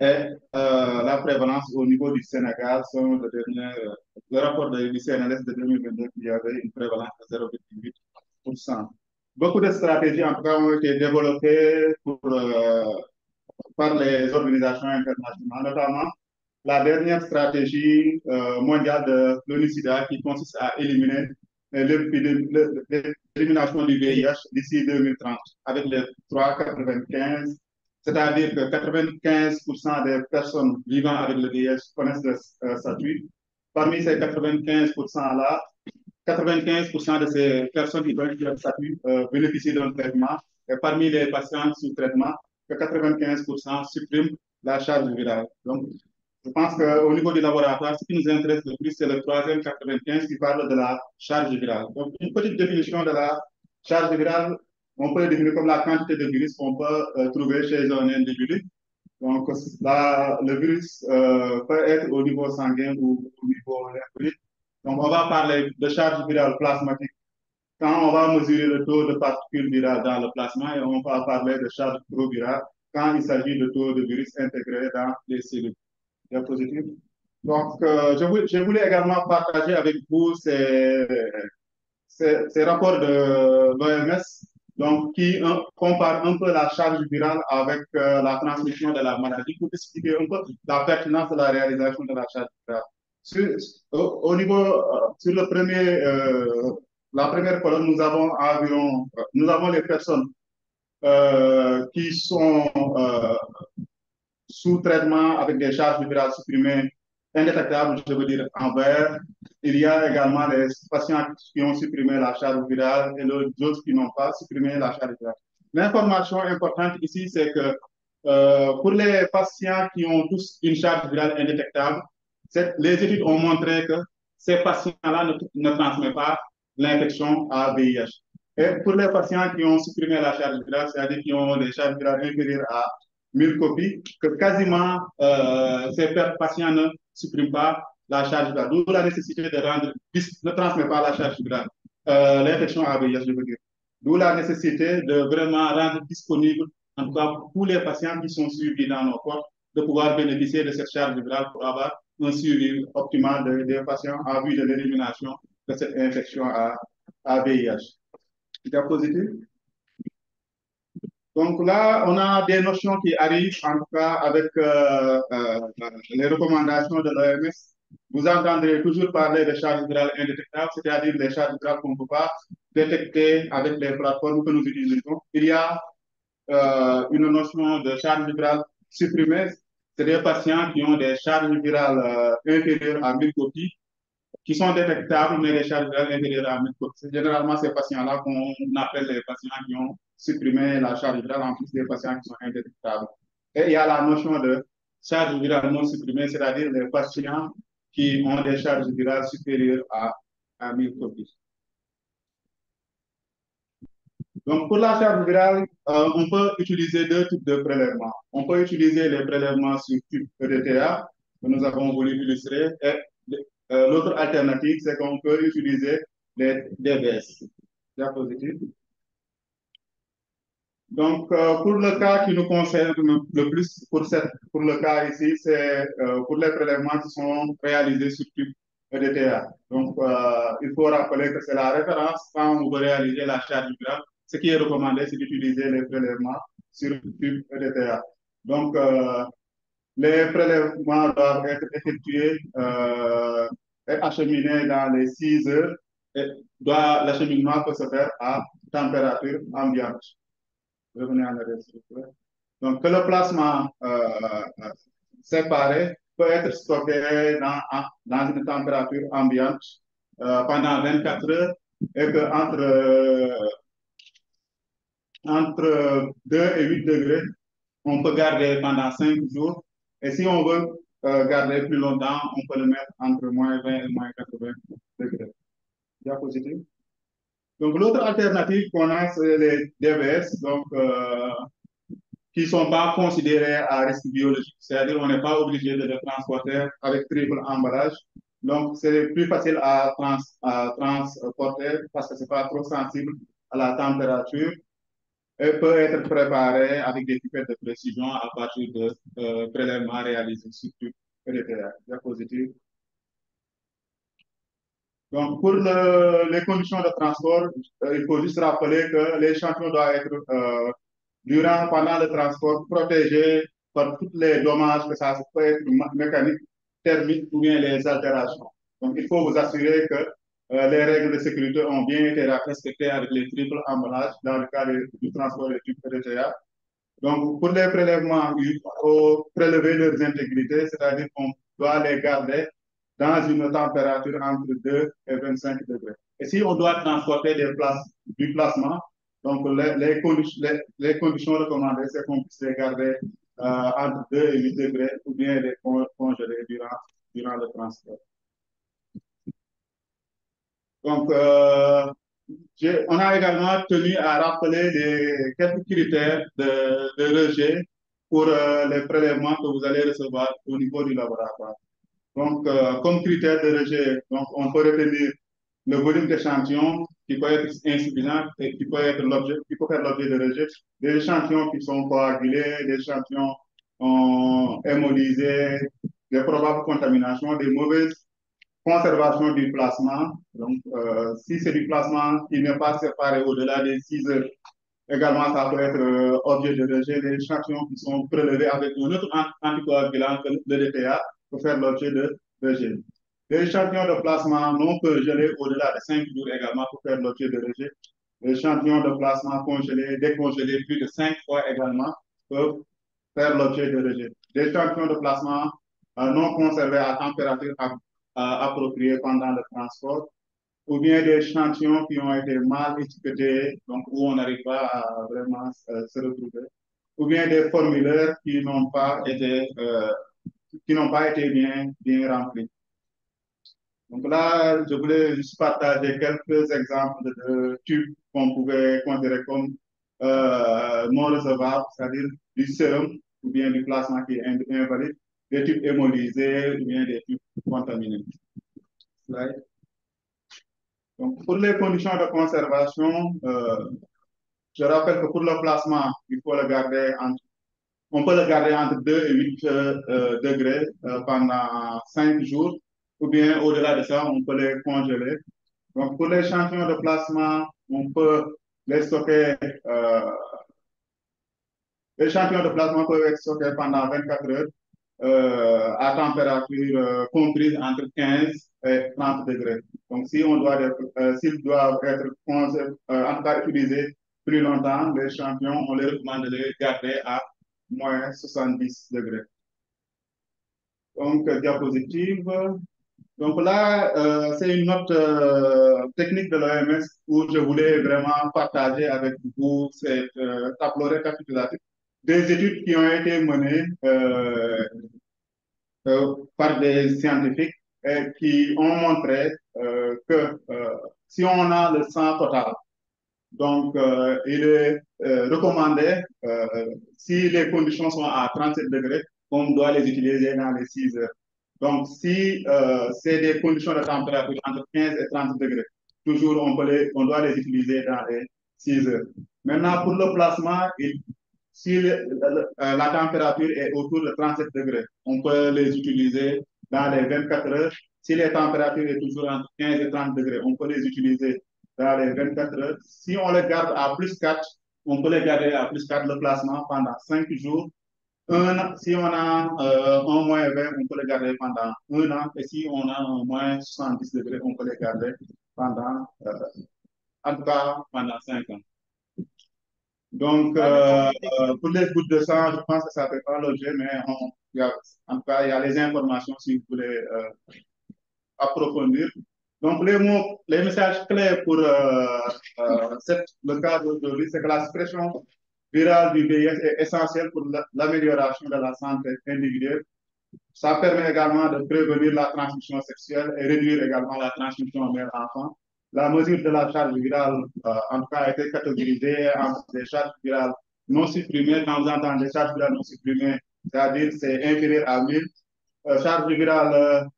Et la prévalence au niveau du Sénégal, le rapport du CNRS de 2022, il y avait une prévalence de 0,8%. Beaucoup de stratégies, en tout cas, ont été développées par les organisations internationales, notamment la dernière stratégie mondiale de l'ONU-SIDA qui consiste à éliminer l'élimination du VIH d'ici 2030 avec les 3,95, c'est-à-dire que 95% des personnes vivant avec le VIH connaissent le statut. Parmi ces 95%-là, 95% de ces personnes qui connaissent le statut bénéficient d'un traitement. Et parmi les patients sous traitement, que 95% suppriment la charge virale. Donc, je pense qu'au niveau du laboratoire, ce qui nous intéresse le plus, c'est le troisième 95 qui parle de la charge virale. Donc, une petite définition de la charge virale, on peut le définir comme la quantité de virus qu'on peut trouver chez un individu. Donc, là, le virus peut être au niveau sanguin ou au niveau lymphoïde. Donc, on va parler de charge virale plasmatique quand on va mesurer le taux de particules virales dans le plasma et on va parler de charge provirale quand il s'agit de taux de virus intégrés dans les cellules. Diapositive. Donc, je voulais également partager avec vous ces rapports de l'OMS donc, qui comparent un peu la charge virale avec la transmission de la maladie pour expliquer un peu la pertinence de la réalisation de la charge virale. Au niveau, sur le la première colonne, nous avons les personnes qui sont sous traitement avec des charges virales supprimées indétectables, je veux dire en vert. Il y a également les patients qui ont supprimé la charge virale et les autres qui n'ont pas supprimé la charge virale. L'information importante ici, c'est que pour les patients qui ont tous une charge virale indétectable, les études ont montré que ces patients-là ne transmettent pas l'infection à VIH. Et pour les patients qui ont supprimé la charge virale, c'est-à-dire qui ont des charges virales inférieures à 1000 copies, que quasiment ces patients ne suppriment pas la charge virale. D'où la nécessité de rendre, ne transmet pas la charge virale, l'infection à VIH, je veux dire. D'où la nécessité de vraiment rendre disponible, en tout cas pour les patients qui sont suivis dans nos corps, de pouvoir bénéficier de cette charge virale pour avoir un suivi optimal des patients en vue de l'élimination de cette infection à VIH. Diapositive. Donc là, on a des notions qui arrivent, en tout cas, avec les recommandations de l'OMS. Vous entendrez toujours parler de charges virales indétectables, c'est-à-dire les charges virales qu'on ne peut pas détecter avec les plateformes que nous utilisons. Il y a une notion de charge virale supprimée. C'est des patients qui ont des charges virales inférieures à 1000 copies, qui sont détectables, mais les charges virales inférieures à 1000 copies. C'est généralement ces patients-là qu'on appelle les patients qui ont supprimé la charge virale en plus des patients qui sont indétectables. Et il y a la notion de charge virale non supprimée, c'est-à-dire les patients qui ont des charges virales supérieures à 1000 copies. Donc, pour la charge virale, on peut utiliser deux types de prélèvements. On peut utiliser les prélèvements sur tube EDTA, que nous avons voulu illustrer, et l'autre alternative, c'est qu'on peut utiliser les DBS. Diapositive. Donc, pour le cas qui nous concerne le plus, pour le cas ici, c'est pour les prélèvements qui sont réalisés sur tube EDTA. Donc, il faut rappeler que c'est la référence quand on veut réaliser la charge virale. Ce qui est recommandé, c'est d'utiliser les prélèvements sur tube EDTA. Donc, les prélèvements doivent être effectués et acheminés dans les 6 heures. L'acheminement peut se faire à température ambiante. Revenez en arrière, s'il vous plaît. Donc, que le plasma séparé peut être stocké dans une température ambiante pendant 24 heures et entre 2 et 8 degrés, on peut garder pendant 5 jours. Et si on veut garder plus longtemps, on peut le mettre entre moins 20 et moins 80 degrés. Diapositive. Donc, l'autre alternative qu'on a, c'est les DBS, donc, qui ne sont pas considérés à risque biologique. C'est-à-dire qu'on n'est pas obligé de les transporter avec triple emballage. Donc, c'est plus facile à transporter parce que ce n'est pas trop sensible à la température et peut être préparé avec des pipettes de précision à partir de prélèvements réalisés sur tube EDTA. Diapositive. Donc, pour les conditions de transport, il faut juste rappeler que l'échantillon doit être, pendant le transport, protégé par tous les dommages, que ça peut être mécanique, thermique ou bien les altérations. Donc, il faut vous assurer que les règles de sécurité ont bien été respectées avec les triples emballages dans le cas du transport des tubes EDTA. Donc, pour les prélèvements, il faut prélever leurs intégrités, c'est-à-dire qu'on doit les garder dans une température entre 2 et 25 degrés. Et si on doit transporter du plasma, donc les conditions recommandées, c'est qu'on puisse les garder entre 2 et 8 degrés ou bien les congeler durant le transport. Donc, on a également tenu à rappeler quelques critères de rejet pour les prélèvements que vous allez recevoir au niveau du laboratoire. Donc, comme critère de rejet, donc, on peut retenir le volume d'échantillons qui peut être insuffisant et qui peut faire l'objet de rejet. Des échantillons qui sont coagulés, des échantillons hémolysés, des probables contaminations, des mauvaises conservation du plasma. Donc, si c'est du plasma qui n'est pas séparé au-delà des 6 heures, également, ça peut être objet de rejet. Les échantillons qui sont prélevés avec un autre anticoagulant que le DTA pour faire l'objet de rejet. Les échantillons de plasma non congelés au-delà de 5 jours également pour faire l'objet de rejet. Les échantillons de plasma congelés, décongelés plus de 5 fois également peuvent faire l'objet de rejet. Les échantillons de plasma non conservés à température appropriée pendant le transport, ou bien des échantillons qui ont été mal étiquetés, donc où on n'arrive pas à vraiment se retrouver, ou bien des formulaires qui n'ont pas été bien remplis. Donc là, je voulais juste partager quelques exemples de tubes qu'on pouvait considérer comme non recevables, c'est-à-dire du sérum ou bien du plasma qui est invalide, des tubes hémolysés ou bien des tubes contaminés. Slide. Donc, pour les conditions de conservation, je rappelle que pour le plasma, il faut le garder on peut le garder entre 2 et 8 degrés pendant 5 jours, ou bien au-delà de ça, on peut les congeler. Donc, pour les échantillons de plasma, on peut les stocker Les échantillons de plasma peuvent être stockés pendant 24 heures à température comprise entre 15 et 30 degrés. Donc, si s'ils doivent être en tout cas utilisés plus longtemps, les échantillons, on les recommande de les garder à moins 70 degrés. Donc, diapositive. Donc là, c'est une note technique de l'OMS où je voulais vraiment partager avec vous cette tableau récapitulatif des études qui ont été menées par des scientifiques qui ont montré que si on a le sang total, donc il est recommandé, si les conditions sont à 37 degrés, on doit les utiliser dans les 6 heures. Donc, si c'est des conditions de température entre 15 et 30 degrés, toujours on doit les utiliser dans les 6 heures. Maintenant, pour le plasma, si la température est autour de 37 degrés, on peut les utiliser dans les 24 heures. Si la température est toujours entre 15 et 30 degrés, on peut les utiliser dans les 24 heures. Si on les garde à plus 4, on peut les garder à plus 4 le plasma pendant 5 jours. Si on a un moins 20, on peut les garder pendant 1 an. Et si on a un moins 70 degrés, on peut les garder pendant, en tout cas, pendant 5 ans. Donc, pour les gouttes de sang, je pense que ça ne fait pas l'objet, mais en tout cas, il y a les informations si vous voulez approfondir. Donc, les messages clés pour le cas d'aujourd'hui, c'est que la suppression virale du VIH est essentielle pour l'amélioration de la santé individuelle. Ça permet également de prévenir la transmission sexuelle et réduire également la transmission mère-enfant. La mesure de la charge virale, en tout cas, a été catégorisée entre des charges virales non supprimées. Quand vous entendez des charges virales non supprimées, c'est-à-dire c'est inférieur à 1000. Charge virale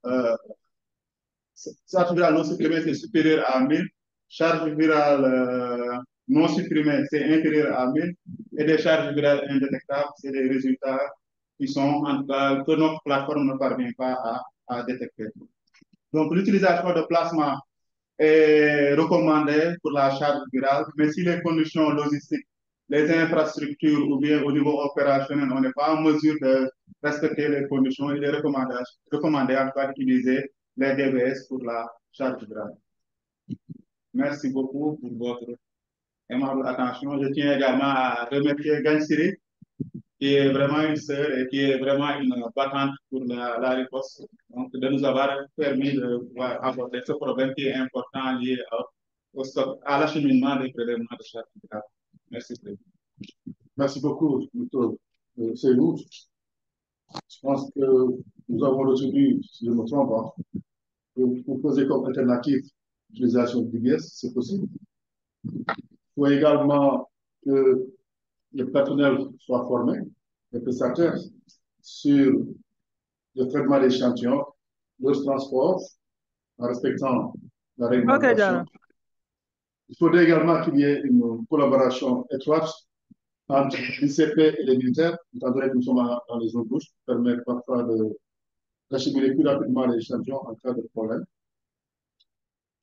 non supprimée, c'est supérieur à 1000. Charge virale non supprimée, c'est inférieur à 1000. Et des charges virales indétectables, c'est des résultats qui sont, en tout cas, que notre plateforme ne parvient pas à détecter. Donc, l'utilisation de plasma est recommandée pour la charge virale, mais si les conditions logistiques, les infrastructures ou bien au niveau opérationnel, on n'est pas en mesure de respecter les conditions, il est recommandé en tout cas d'utiliser les DBS pour la charge virale. Merci beaucoup pour votre aimable attention. Je tiens également à remercier Gansiri, qui est vraiment une sœur et qui est vraiment une battante pour la riposte, donc de nous avoir permis de pouvoir aborder ce problème qui est important lié à l'acheminement des prélèvements de charge virale. Merci. Merci beaucoup, c'est nous. Je pense que nous avons retenu, si je ne me trompe pas, de proposer comme alternative l'utilisation du DBS, c'est possible. Il faut également que le personnel soit formé, les prestataires, sur le traitement des échantillons, leur transport, en respectant la réglementation. Il faudrait également qu'il y ait une collaboration étroite entre l'ICP et les militaires, étant donné que nous sommes dans les zones rouges, qui permettent parfois d'acheminer plus rapidement les échantillons en cas de problème.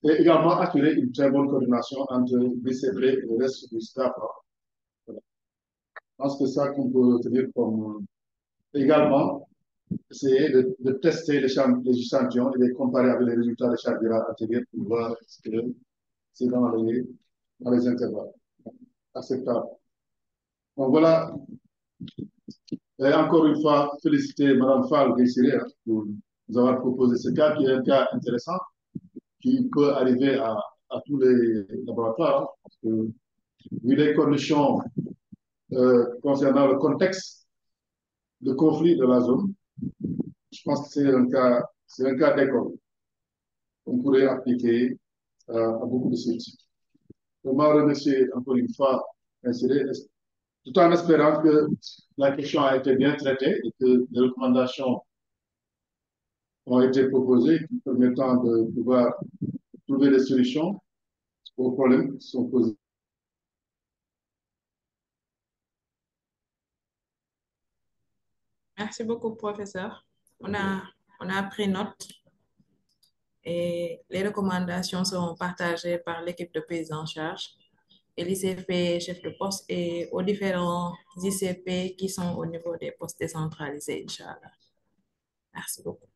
Et également assurer une très bonne coordination entre l'ICP et le reste du staff. Voilà. Je pense que c'est ça qu'on peut tenir comme également essayer de tester les échantillons et de les comparer avec les résultats des charges virales antérieures pour voir ce que c'est dans les intervalles acceptables. Donc voilà, et encore une fois, féliciter Mme Fall Gaissiré pour nous avoir proposé ce cas qui est un cas intéressant, qui peut arriver à tous les laboratoires, parce que vu les conditions concernant le contexte de conflit de la zone, je pense que c'est un cas d'école qu'on pourrait appliquer à beaucoup de sites. Je veux remercier encore une fois Gaissiré, tout en espérant que la question a été bien traitée et que les recommandations ont été proposées permettant de pouvoir trouver des solutions aux problèmes qui sont posés. Merci beaucoup, professeur. On a pris note et les recommandations seront partagées par l'équipe de prise en charge. et l'ICP chef de poste et aux différents ICP qui sont au niveau des postes décentralisés, Inch'Allah. Merci beaucoup.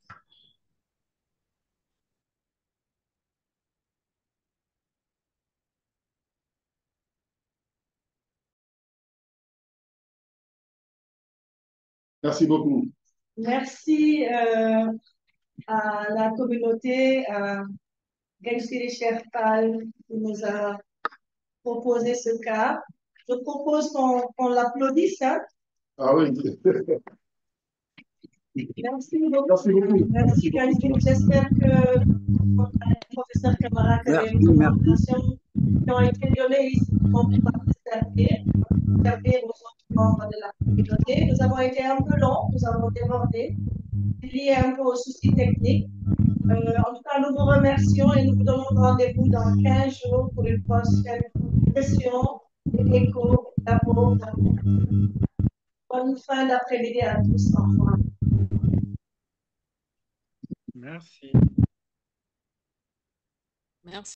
Merci beaucoup. Merci à la communauté, à Gensiri Sherpal qui nous a proposé ce cas. Je propose qu'on l'applaudisse. Hein? Ah oui. Merci beaucoup. Merci beaucoup. Merci, Gensiri. J'espère que le professeur Camara, que les recommandations qui ont été données ici vont pouvoir servir aux autres membres de la communauté. Nous avons été un peu longs, nous avons débordé, lié un peu aux soucis techniques. En tout cas, nous vous remercions et nous vous donnons rendez-vous dans 15 jours pour une prochaine session d'écho d'abord. Bonne fin d'après-midi à tous. Au revoir. Merci. Merci.